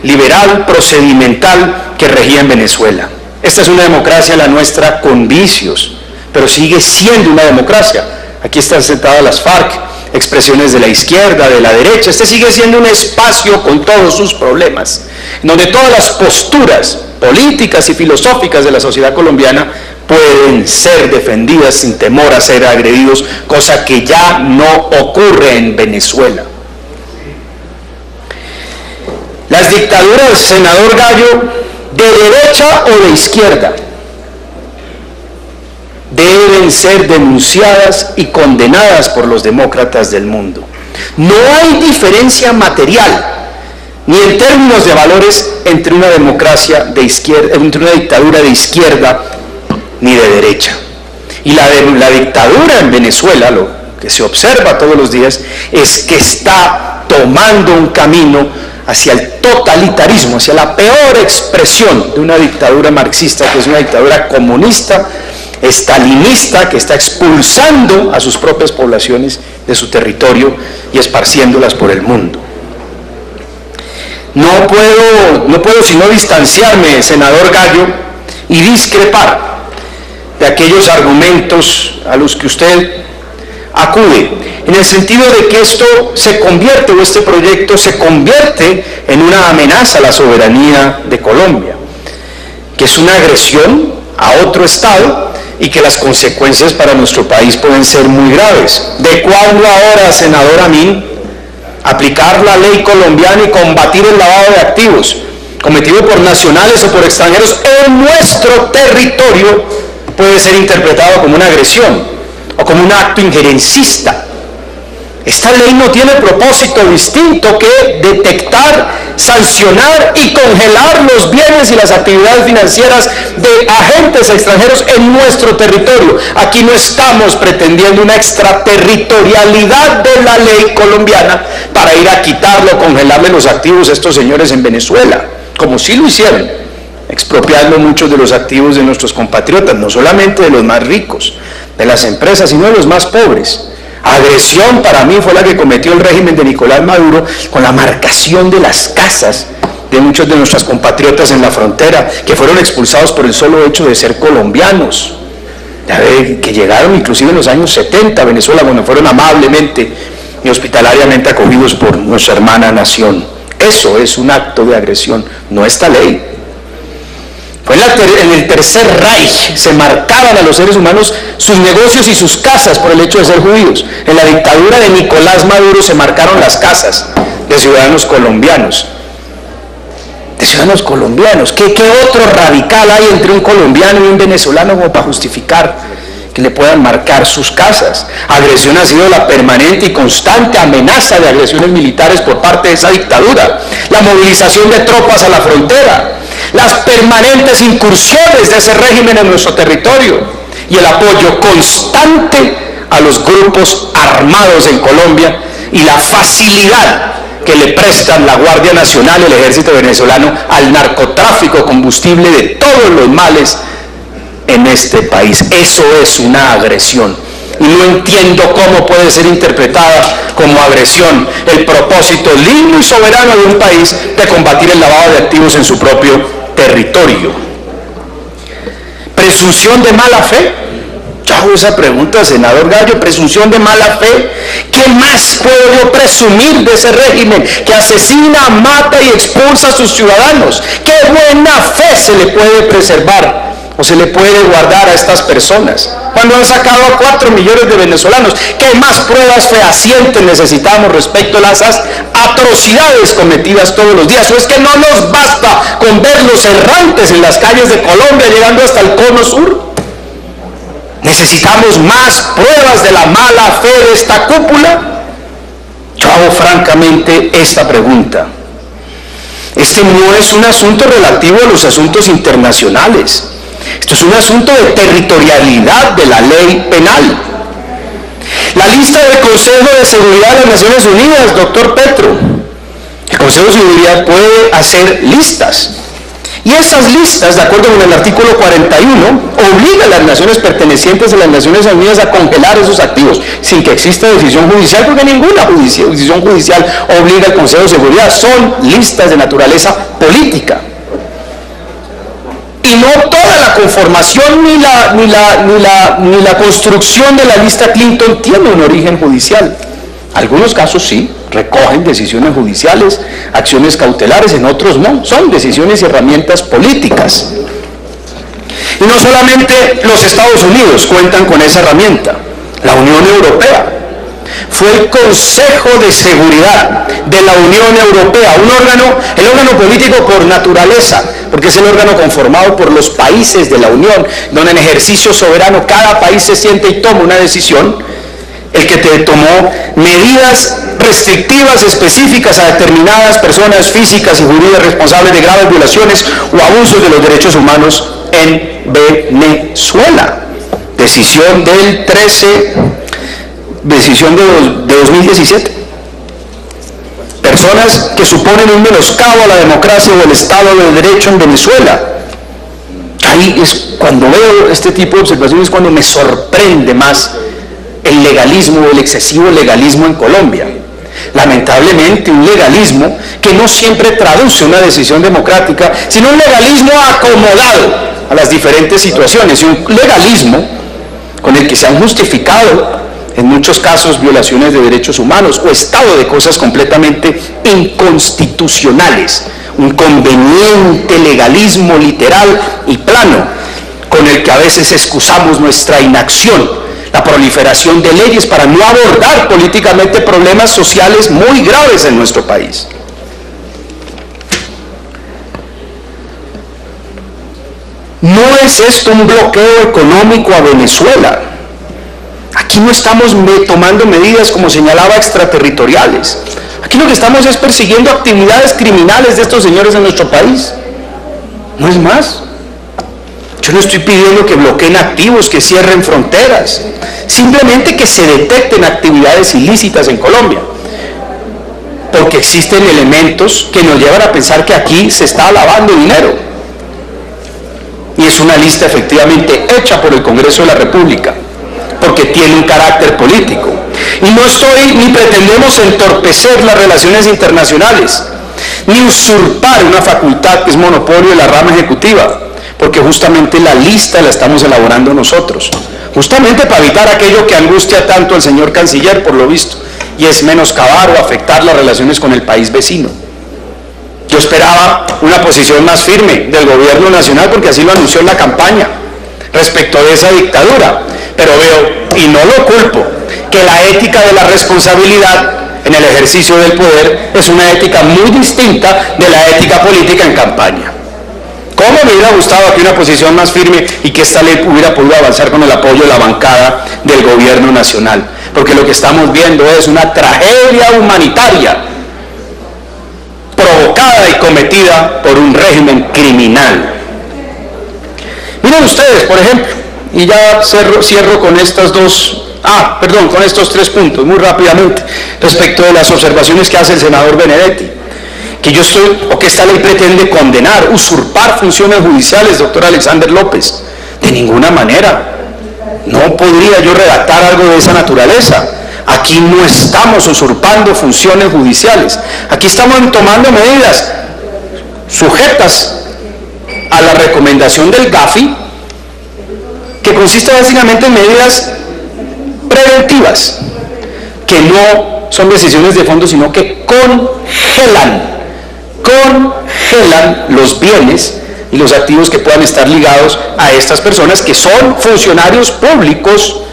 liberal, procedimental que regía en Venezuela. Esta es una democracia, la nuestra, con vicios, pero sigue siendo una democracia. Aquí están sentadas las FARC, expresiones de la izquierda, de la derecha. Este sigue siendo un espacio con todos sus problemas, donde todas las posturas políticas y filosóficas de la sociedad colombiana pueden ser defendidas sin temor a ser agredidos, cosa que ya no ocurre en Venezuela. Las dictaduras, senador Gallo, de derecha o de izquierda, deben ser denunciadas y condenadas por los demócratas del mundo. No hay diferencia material, ni en términos de valores, entre una democracia de izquierda, entre una dictadura de izquierda ni de derecha. Y la dictadura en Venezuela, lo que se observa todos los días, es que está tomando un camino hacia el totalitarismo, hacia la peor expresión de una dictadura marxista, que es una dictadura comunista, estalinista, que está expulsando a sus propias poblaciones de su territorio y esparciéndolas por el mundo. No puedo sino distanciarme, senador Gallo, y discrepar de aquellos argumentos a los que usted acude, en el sentido de que esto se convierte, o este proyecto se convierte en una amenaza a la soberanía de Colombia, que es una agresión a otro Estado y que las consecuencias para nuestro país pueden ser muy graves. ¿De cuándo ahora, senador Amin, aplicar la ley colombiana y combatir el lavado de activos cometido por nacionales o por extranjeros en nuestro territorio puede ser interpretado como una agresión o como un acto injerencista? Esta ley no tiene propósito distinto que detectar, sancionar y congelar los bienes y las actividades financieras de agentes extranjeros en nuestro territorio. Aquí no estamos pretendiendo una extraterritorialidad de la ley colombiana para ir a quitarle o congelarle los activos a estos señores en Venezuela, como sí lo hicieron, expropiando muchos de los activos de nuestros compatriotas, no solamente de los más ricos, de las empresas, sino de los más pobres. Agresión para mí fue la que cometió el régimen de Nicolás Maduro con la marcación de las casas de muchos de nuestros compatriotas en la frontera, que fueron expulsados por el solo hecho de ser colombianos, que llegaron inclusive en los años 70 a Venezuela, cuando fueron amablemente y hospitalariamente acogidos por nuestra hermana nación. Eso es un acto de agresión, no esta ley. Fue en el Tercer Reich se marcaban a los seres humanos sus negocios y sus casas por el hecho de ser judíos. En la dictadura de Nicolás Maduro se marcaron las casas de ciudadanos colombianos. ¿Qué otro radical hay entre un colombiano y un venezolano como para justificar que le puedan marcar sus casas? Agresión ha sido la permanente y constante amenaza de agresiones militares por parte de esa dictadura. La movilización de tropas a la frontera, las permanentes incursiones de ese régimen en nuestro territorio y el apoyo constante a los grupos armados en Colombia y la facilidad que le prestan la Guardia Nacional y el Ejército venezolano al narcotráfico, combustible de todos los males en este país. Eso es una agresión. Y no entiendo cómo puede ser interpretada como agresión el propósito libre y soberano de un país de combatir el lavado de activos en su propio territorio. ¿Presunción de mala fe? Yo hago esa pregunta, senador Gallo. ¿Presunción de mala fe? ¿Qué más puedo yo presumir de ese régimen que asesina, mata y expulsa a sus ciudadanos? ¿Qué buena fe se le puede preservar o se le puede guardar a estas personas cuando han sacado a 4 millones de venezolanos? ¿Qué más pruebas fehacientes necesitamos respecto a las atrocidades cometidas todos los días? ¿O es que no nos basta con verlos errantes en las calles de Colombia llegando hasta el cono sur? ¿Necesitamos más pruebas de la mala fe de esta cúpula? Yo hago francamente esta pregunta. Este no es un asunto relativo a los asuntos internacionales. Esto es un asunto de territorialidad de la ley penal. La lista del Consejo de Seguridad de las Naciones Unidas, doctor Petro, el Consejo de Seguridad puede hacer listas. Y esas listas, de acuerdo con el artículo 41, obligan a las naciones pertenecientes a las Naciones Unidas a congelar esos activos sin que exista decisión judicial, porque ninguna decisión judicial obliga al Consejo de Seguridad. Son listas de naturaleza política. Y no toda la conformación ni la construcción de la lista Clinton tiene un origen judicial. Algunos casos sí, recogen decisiones judiciales, acciones cautelares, en otros no, son decisiones y herramientas políticas. Y no solamente los Estados Unidos cuentan con esa herramienta, la Unión Europea. Fue el Consejo de Seguridad de la Unión Europea, el órgano político por naturaleza, porque es el órgano conformado por los países de la Unión, donde en ejercicio soberano cada país se siente y toma una decisión, el que tomó medidas restrictivas específicas a determinadas personas físicas y jurídicas responsables de graves violaciones o abusos de los derechos humanos en Venezuela. Decisión del 2017. Personas que suponen un menoscabo a la democracia o el Estado de Derecho en Venezuela. Ahí es cuando veo este tipo de observaciones, cuando me sorprende más el legalismo, el excesivo legalismo en Colombia. Lamentablemente un legalismo que no siempre traduce una decisión democrática, sino un legalismo acomodado a las diferentes situaciones, y un legalismo con el que se han justificado en muchos casos violaciones de derechos humanos o estado de cosas completamente inconstitucionales, un conveniente legalismo literal y plano con el que a veces excusamos nuestra inacción, la proliferación de leyes para no abordar políticamente problemas sociales muy graves en nuestro país. ¿No es esto un bloqueo económico a Venezuela? Aquí no estamos tomando medidas, como señalaba, extraterritoriales. Aquí lo que estamos es persiguiendo actividades criminales de estos señores en nuestro país. No es más. Yo no estoy pidiendo que bloqueen activos, que cierren fronteras. Simplemente que se detecten actividades ilícitas en Colombia. Porque existen elementos que nos llevan a pensar que aquí se está lavando dinero. Y es una lista efectivamente hecha por el Congreso de la República, porque tiene un carácter político. Y no estoy ni pretendemos entorpecer las relaciones internacionales, ni usurpar una facultad que es monopolio de la rama ejecutiva, porque justamente la lista la estamos elaborando nosotros, justamente para evitar aquello que angustia tanto al señor canciller, por lo visto, y es menoscabar o afectar las relaciones con el país vecino. Yo esperaba una posición más firme del gobierno nacional, porque así lo anunció en la campaña, respecto de esa dictadura, pero veo, y no lo culpo, que la ética de la responsabilidad en el ejercicio del poder es una ética muy distinta de la ética política en campaña. ¿Cómo me hubiera gustado aquí una posición más firme y que esta ley hubiera podido avanzar con el apoyo de la bancada del gobierno nacional? Porque lo que estamos viendo es una tragedia humanitaria provocada y cometida por un régimen criminal. Miren ustedes, por ejemplo, y ya cierro con estas con estos 3 puntos, muy rápidamente, respecto de las observaciones que hace el senador Benedetti, que esta ley pretende condenar, usurpar funciones judiciales, doctor Alexander López. De ninguna manera. No podría yo redactar algo de esa naturaleza. Aquí no estamos usurpando funciones judiciales. Aquí estamos tomando medidas sujetas a la recomendación del GAFI, que consiste básicamente en medidas preventivas, que no son decisiones de fondo, sino que congelan los bienes y los activos que puedan estar ligados a estas personas que son funcionarios públicos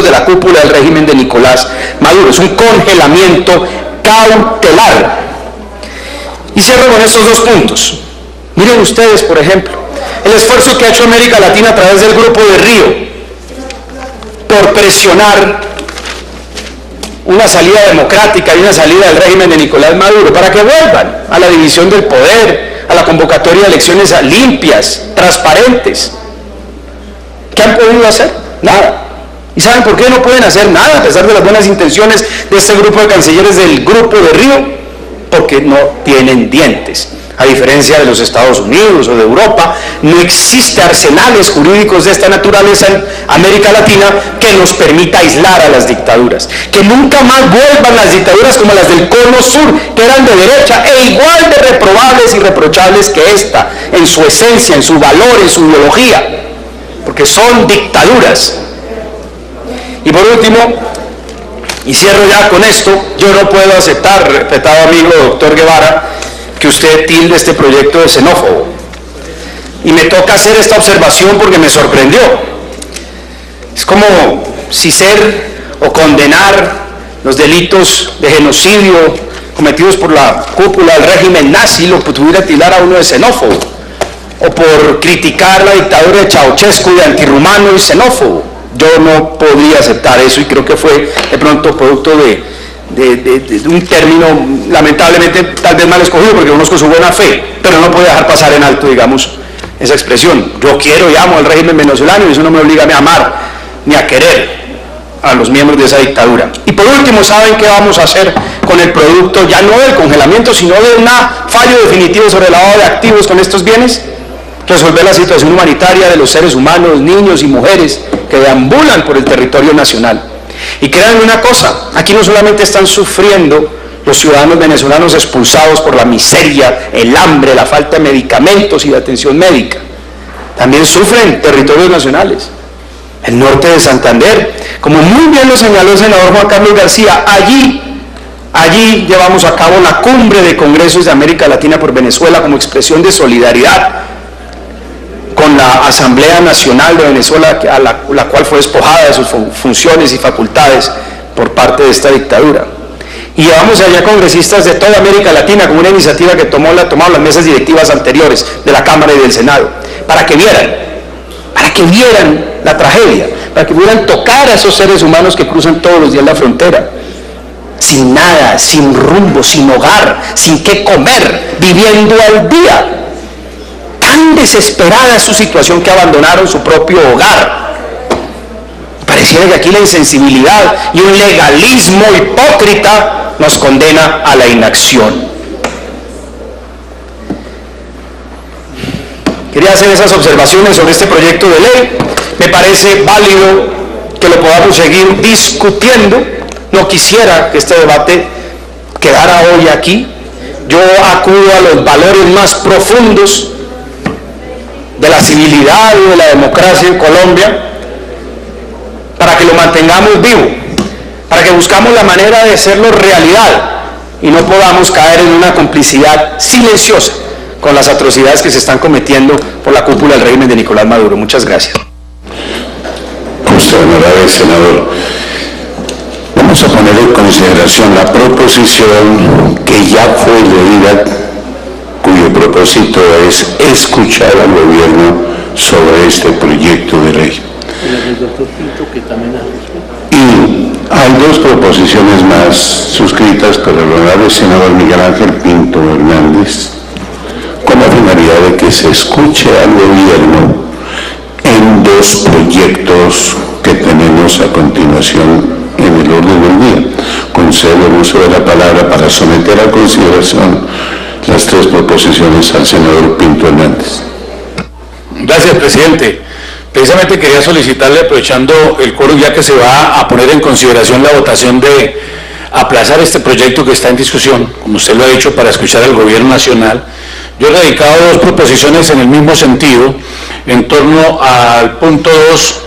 de la cúpula del régimen de Nicolás Maduro. Es un congelamiento cautelar. Y cierro con estos 2 puntos. Miren ustedes, por ejemplo, el esfuerzo que ha hecho América Latina a través del Grupo de Río por presionar una salida democrática y una salida del régimen de Nicolás Maduro para que vuelvan a la división del poder, a la convocatoria de elecciones limpias, transparentes. ¿Qué han podido hacer? Nada. ¿Y saben por qué no pueden hacer nada a pesar de las buenas intenciones de este grupo de cancilleres del Grupo de Río? Porque no tienen dientes. A diferencia de los Estados Unidos o de Europa, no existe arsenales jurídicos de esta naturaleza en América Latina que nos permita aislar a las dictaduras. Que nunca más vuelvan las dictaduras como las del Cono Sur, que eran de derecha e igual de reprobables y reprochables que esta, en su esencia, en su valor, en su ideología, porque son dictaduras. Y por último, y cierro ya con esto, yo no puedo aceptar, respetado amigo doctor Guevara, que usted tilde este proyecto de xenófobo. Y me toca hacer esta observación porque me sorprendió. Es como si ser o condenar los delitos de genocidio cometidos por la cúpula del régimen nazi lo pudiera tildar a uno de xenófobo, o por criticar la dictadura de Ceausescu de antirrumano y xenófobo. Yo no podía aceptar eso y creo que fue de pronto producto de un término lamentablemente tal vez mal escogido, porque conozco su buena fe, pero no puede dejar pasar en alto, digamos, esa expresión. Yo quiero y amo al régimen venezolano y eso no me obliga a mí a amar ni a querer a los miembros de esa dictadura. Y por último, ¿saben qué vamos a hacer con el producto ya no del congelamiento, sino de un fallo definitivo sobre el lavado de activos con estos bienes? Resolver la situación humanitaria de los seres humanos, niños y mujeres que deambulan por el territorio nacional. Y créanme una cosa, aquí no solamente están sufriendo los ciudadanos venezolanos expulsados por la miseria, el hambre, la falta de medicamentos y de atención médica, también sufren territorios nacionales. El norte de Santander, como muy bien lo señaló el senador Juan Carlos García, allí llevamos a cabo la cumbre de congresos de América Latina por Venezuela como expresión de solidaridad con la Asamblea Nacional de Venezuela, a la cual fue despojada de sus funciones y facultades por parte de esta dictadura. Y llevamos allá congresistas de toda América Latina como una iniciativa que tomaron las mesas directivas anteriores de la Cámara y del Senado, para que vieran para que vieran la tragedia, para que pudieran tocar a esos seres humanos que cruzan todos los días la frontera, sin nada, sin rumbo, sin hogar, sin qué comer, viviendo al día. Tan desesperada es su situación que abandonaron su propio hogar. Pareciera que aquí la insensibilidad y un legalismo hipócrita nos condena a la inacción. Quería hacer esas observaciones sobre este proyecto de ley. Me parece válido que lo podamos seguir discutiendo. No quisiera que este debate quedara hoy aquí. Yo acudo a los valores más profundos de la civilidad y de la democracia en Colombia para que lo mantengamos vivo, para que buscamos la manera de hacerlo realidad y no podamos caer en una complicidad silenciosa con las atrocidades que se están cometiendo por la cúpula del régimen de Nicolás Maduro. Muchas gracias. Usted, honorable senador, vamos a poner en consideración la proposición que ya fue leída, cuyo propósito es escuchar al gobierno sobre este proyecto de ley. Y hay dos proposiciones más suscritas por el honorable senador Miguel Ángel Pinto Hernández, con la finalidad de que se escuche al gobierno en dos proyectos que tenemos a continuación en el orden del día. Concedo el uso de la palabra para someter a consideración las tres proposiciones al senador Pinto Hernández. Gracias, presidente. Precisamente quería solicitarle, aprovechando el quórum, ya que se va a poner en consideración la votación de aplazar este proyecto que está en discusión, como usted lo ha dicho, para escuchar al gobierno nacional. Yo he radicado dos proposiciones en el mismo sentido, en torno al punto 2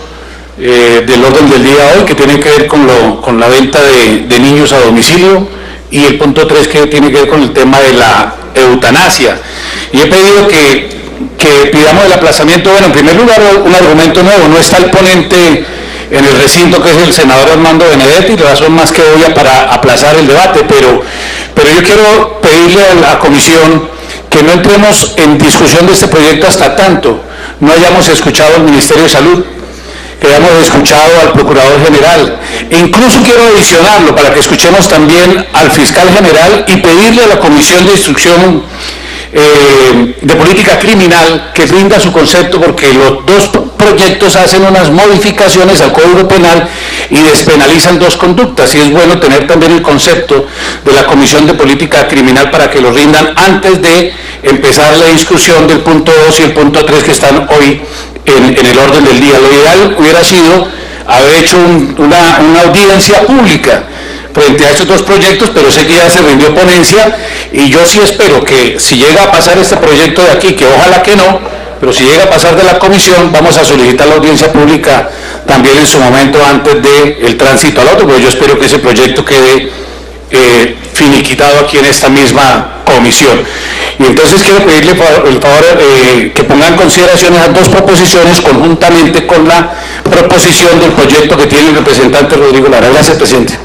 del orden del día hoy, que tiene que ver con la venta de niños a domicilio, y el punto 3 que tiene que ver con el tema de la eutanasia. Y he pedido que pidamos el aplazamiento. Bueno, en primer lugar, un argumento nuevo: no está el ponente en el recinto, que es el senador Armando Benedetti, razón más que obvia para aplazar el debate, pero yo quiero pedirle a la comisión que no entremos en discusión de este proyecto hasta tanto no hayamos escuchado al Ministerio de Salud, que hayamos escuchado al Procurador General, e incluso quiero adicionarlo para que escuchemos también al Fiscal General y pedirle a la Comisión de Instrucción de Política Criminal que rinda su concepto, porque los dos proyectos hacen unas modificaciones al Código Penal y despenalizan dos conductas, y es bueno tener también el concepto de la Comisión de Política Criminal para que lo rindan antes de empezar la discusión del punto 2 y el punto 3 que están hoy en el orden del día. Lo ideal hubiera sido haber hecho una audiencia pública frente a estos dos proyectos, pero sé que ya se rindió ponencia, y yo sí espero que si llega a pasar este proyecto de aquí, que ojalá que no, pero si llega a pasar de la comisión, vamos a solicitar la audiencia pública también en su momento antes del tránsito al otro, pero yo espero que ese proyecto quede finiquitado aquí en esta misma comisión. Y entonces quiero pedirle el favor que ponga en consideración esas dos proposiciones conjuntamente con la proposición del proyecto que tiene el representante Rodrigo Lara. Gracias, presidente.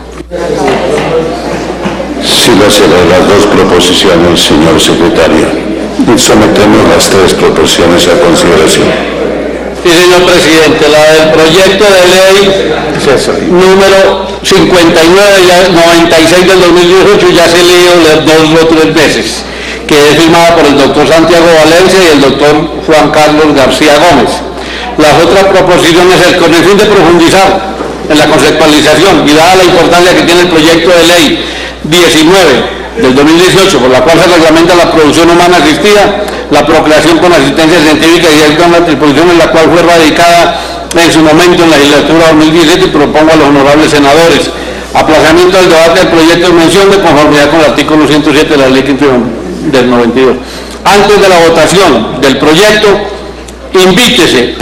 Sí, las dos proposiciones, señor secretario. Sometemos las tres proposiciones a consideración. Sí, señor presidente, la del proyecto de ley número 5996 del 2018 ya se leyó las 2 o 3 veces, que es firmada por el doctor Santiago Valencia y el doctor Juan Carlos García Gómez. Las otras proposiciones, con el fin de profundizar en la conceptualización y dada la importancia que tiene el proyecto de ley 19 del 2018, por la cual se reglamenta la producción humana asistida, la procreación con asistencia científica y una disposición en la cual fue radicada en su momento en la legislatura 2017, y propongo a los honorables senadores aplazamiento del debate del proyecto de mención de conformidad con el artículo 107 de la ley 15 del 92. Antes de la votación del proyecto, cítese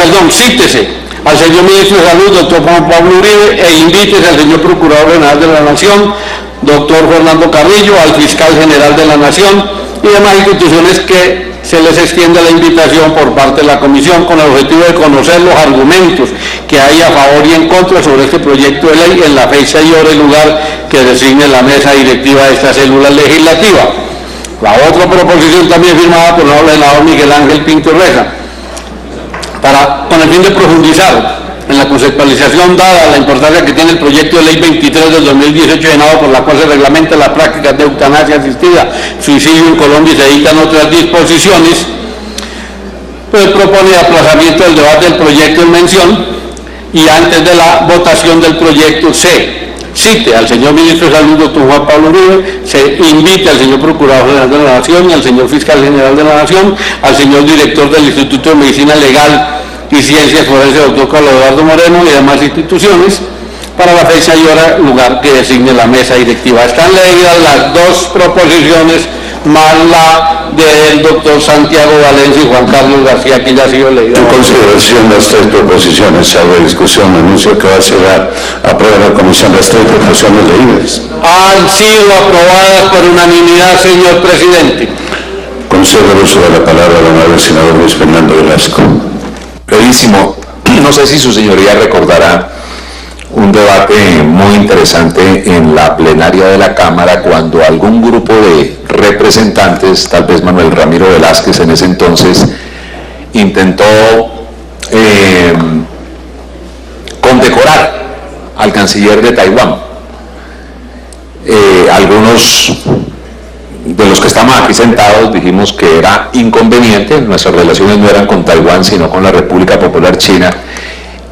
al señor ministro de Salud, doctor Juan Pablo Uribe, e invítese al señor Procurador General de la Nación, doctor Fernando Carrillo, al Fiscal General de la Nación y demás instituciones que se les extiende la invitación por parte de la Comisión, con el objetivo de conocer los argumentos que hay a favor y en contra sobre este proyecto de ley en la fecha y hora y lugar que designe la mesa directiva de esta célula legislativa. La otra proposición, también firmada por el senador Miguel Ángel Pinto Reja, para con el fin de profundizar en la conceptualización dada la importancia que tiene el proyecto de ley 23 del 2018 llenado por la cual se reglamenta las prácticas de eutanasia asistida, suicidio en Colombia y se dictan otras disposiciones, pues propone aplazamiento del debate del proyecto en mención y antes de la votación del proyecto se cite al señor Ministro de Salud, doctor Juan Pablo Uribe, se invite al señor Procurador General de la Nación y al señor Fiscal General de la Nación, al señor Director del Instituto de Medicina Legal y Ciencias Forenses, doctor Carlos Eduardo Moreno, y demás instituciones, para la fecha y hora, lugar que designe la mesa directiva. Están leídas las dos proposiciones, más la del doctor Santiago Valencia y Juan Carlos García, que ya ha sido leída. En consideración de las tres proposiciones, se abre discusión, anuncio que va a ser aprobada la comisión las tres proposiciones leídas. Han sido aprobadas por unanimidad, señor presidente. Concedo el uso de la palabra al honorable senador Luis Fernando Velasco. Brevísimo, no sé si su señoría recordará un debate muy interesante en la plenaria de la Cámara cuando algún grupo de representantes, tal vez Manuel Ramiro Velázquez en ese entonces, intentó condecorar al canciller de Taiwán. Algunos de los que estamos aquí sentados dijimos que era inconveniente, nuestras relaciones no eran con Taiwán sino con la República Popular China,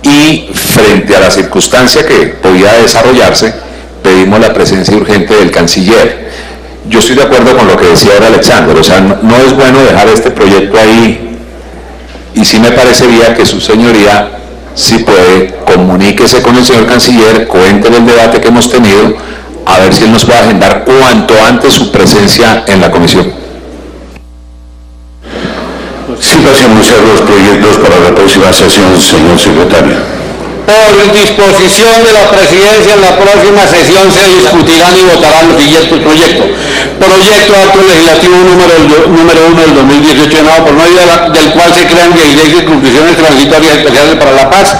y frente a la circunstancia que podía desarrollarse pedimos la presencia urgente del canciller. Yo estoy de acuerdo con lo que decía ahora Alexander, o sea, no es bueno dejar este proyecto ahí, y sí me parecería que su señoría, si puede, comuníquese con el señor canciller, cuéntele el debate que hemos tenido, a ver si él nos puede agendar cuanto antes su presencia en la comisión. Sí, para anunciar los proyectos para la próxima sesión, señor secretario. Por disposición de la presidencia, en la próxima sesión se discutirán y votarán los siguientes proyectos. Proyecto de acto legislativo número 1 del 2018, llenado por medio del cual se crean 16 circunscripciones transitorias especiales para la paz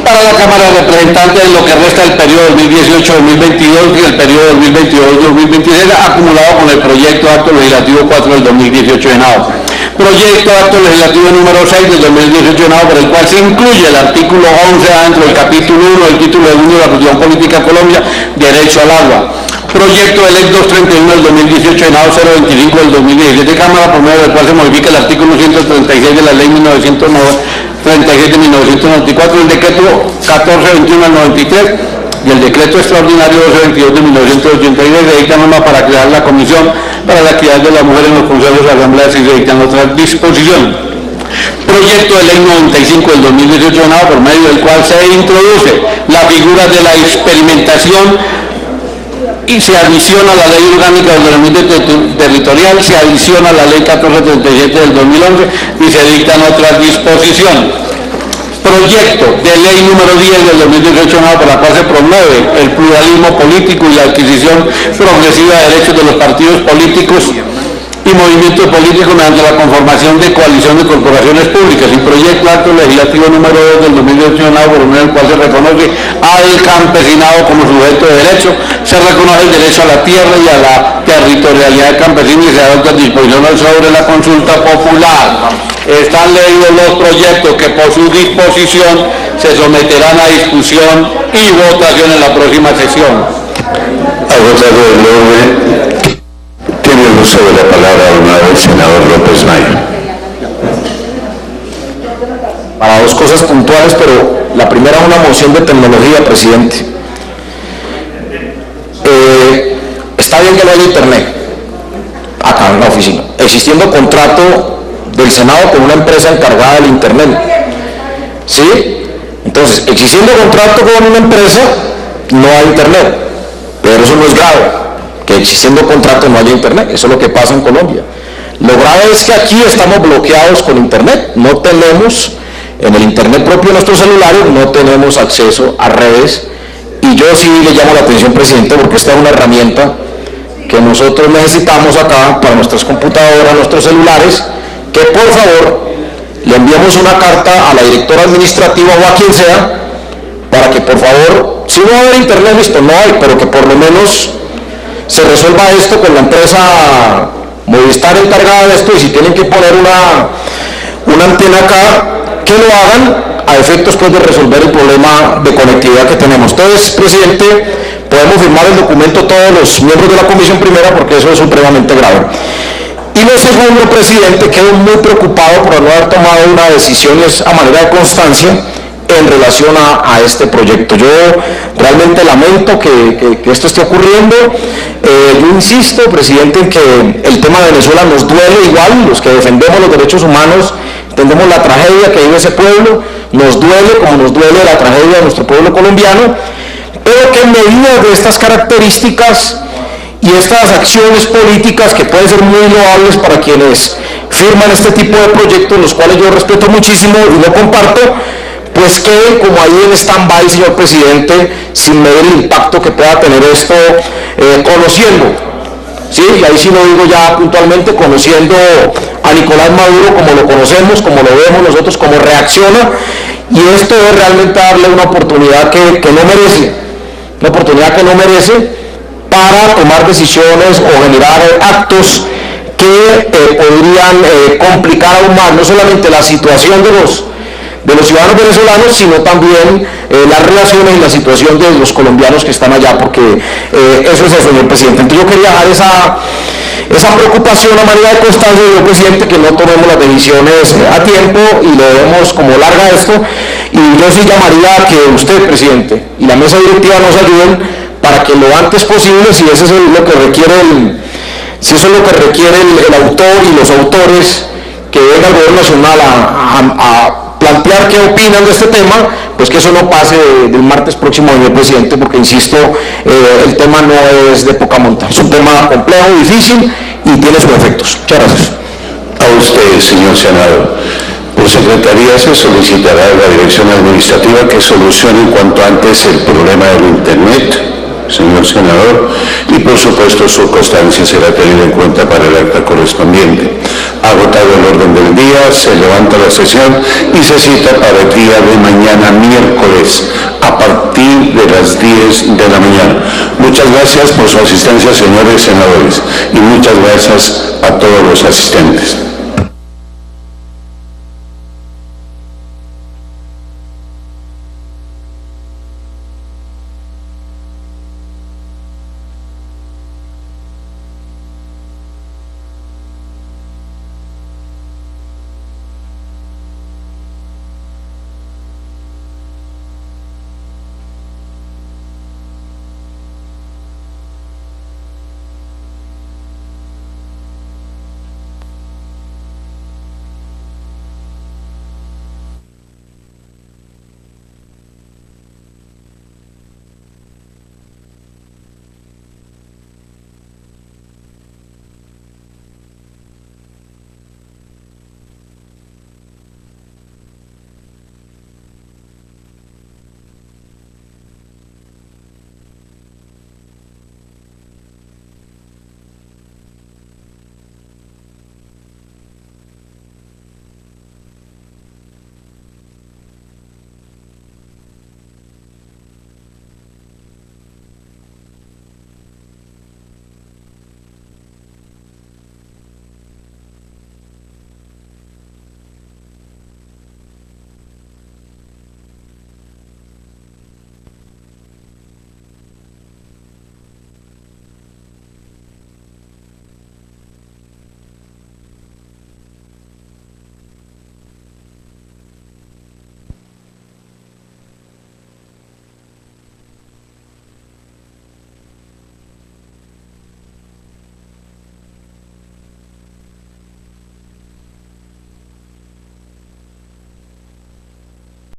para la Cámara de Representantes en lo que resta del periodo 2018-2022 y el periodo 2022-2026, acumulado con el proyecto de acto legislativo 4 del 2018 llenado. Proyecto de acto legislativo número 6 del 2018 llenado, por el cual se incluye el artículo 11 dentro del capítulo 1 del título de 1 de la Constitución Política de Colombia, derecho al agua. Proyecto de ley 231 del 2018 llenado 025 del 2017 Cámara, por medio del cual se modifica el artículo 136 de la ley 37 de 1994, el decreto 1421 del 93 y el decreto extraordinario 1222 de 1982, se dictan normas para crear la Comisión para la Equidad de la Mujer en los consejos de asambleas y se dictan otras disposiciones. Proyecto de ley 95 del 2018 por medio del cual se introduce la figura de la experimentación y se adiciona a la ley orgánica de ordenamiento territorial, se adiciona a la ley 1437 del 2011 y se dictan otras disposiciones. Proyecto de ley número 10 del 2018 por la cual se promueve el pluralismo político y la adquisición progresiva de derechos de los partidos políticos y movimientos políticos mediante la conformación de coalición de corporaciones públicas, y proyecto de acto legislativo número 2 del 2018 por medio del cual se reconoce al campesinado como sujeto de derecho, se reconoce el derecho a la tierra y a la territorialidad del campesino y se adoptan disposiciones sobre la consulta popular. Están leídos los proyectos que por su disposición se someterán a discusión y votación en la próxima sesión. Agotado el orden, tiene el uso de la palabra el senador López Maya. Para dos cosas puntuales, pero la primera es una moción de tecnología, presidente. Está bien que no haya internet acá en la oficina, existiendo contrato del Senado con una empresa encargada del internet, ¿sí? Entonces, existiendo contrato con una empresa, no hay internet, pero eso no es grave, que existiendo contrato no haya internet, eso es lo que pasa en Colombia. Lo grave es que aquí estamos bloqueados con internet, no tenemos, en el internet propio de nuestros celulares, no tenemos acceso a redes, y yo sí le llamo la atención, presidente, porque esta es una herramienta que nosotros necesitamos acá para nuestras computadoras, nuestros celulares, que por favor le enviemos una carta a la directora administrativa o a quien sea, para que por favor, si no va a haber internet, listo, no hay, pero que por lo menos se resuelva esto con la empresa Movistar encargada de esto, y si tienen que poner una antena acá, que lo hagan a efectos pues, de resolver el problema de conectividad que tenemos. Entonces, presidente, podemos firmar el documento todos los miembros de la comisión primera porque eso es supremamente grave. Y lo segundo, presidente, quedo muy preocupado por no haber tomado una decisión a manera de constancia en relación a este proyecto. Yo realmente lamento que esto esté ocurriendo. Yo insisto, presidente, en que el tema de Venezuela nos duele igual, los que defendemos los derechos humanos, entendemos la tragedia que vive ese pueblo, nos duele como nos duele la tragedia de nuestro pueblo colombiano, pero que en medidas de estas características y estas acciones políticas que pueden ser muy loables para quienes firman este tipo de proyectos, los cuales yo respeto muchísimo y no comparto, pues queden como ahí en stand-by, señor presidente, sin medir el impacto que pueda tener esto, conociendo, ¿sí? Y ahí sí lo digo ya puntualmente, conociendo a Nicolás Maduro como lo conocemos, como lo vemos nosotros, como reacciona, y esto es realmente darle una oportunidad que no merece, una oportunidad que no merece para tomar decisiones o generar actos que podrían complicar aún más, no solamente la situación de los ciudadanos venezolanos, sino también las relaciones y la situación de los colombianos que están allá, porque eso es eso, señor presidente. Entonces yo quería dejar esa preocupación a manera de constancia, señor presidente, que no tomemos las decisiones a tiempo y le demos como larga esto, y yo sí llamaría a que usted, presidente, y la mesa directiva nos ayuden para que lo antes posible, si eso es lo que requiere el autor y los autores, que venga el gobierno nacional a plantear qué opinan de este tema, pues que eso no pase del martes próximo, señor presidente, porque insisto, el tema no es de poca monta, es un tema complejo, difícil y tiene sus efectos. Muchas gracias. A usted, señor senador. Por secretaría se solicitará a la dirección administrativa que solucione en cuanto antes el problema del Internet, señor senador, y por supuesto su constancia será tenida en cuenta para el acta correspondiente. Agotado el orden del día, se levanta la sesión y se cita para el día de mañana, miércoles, a partir de las 10 de la mañana. Muchas gracias por su asistencia, señores senadores, y muchas gracias a todos los asistentes.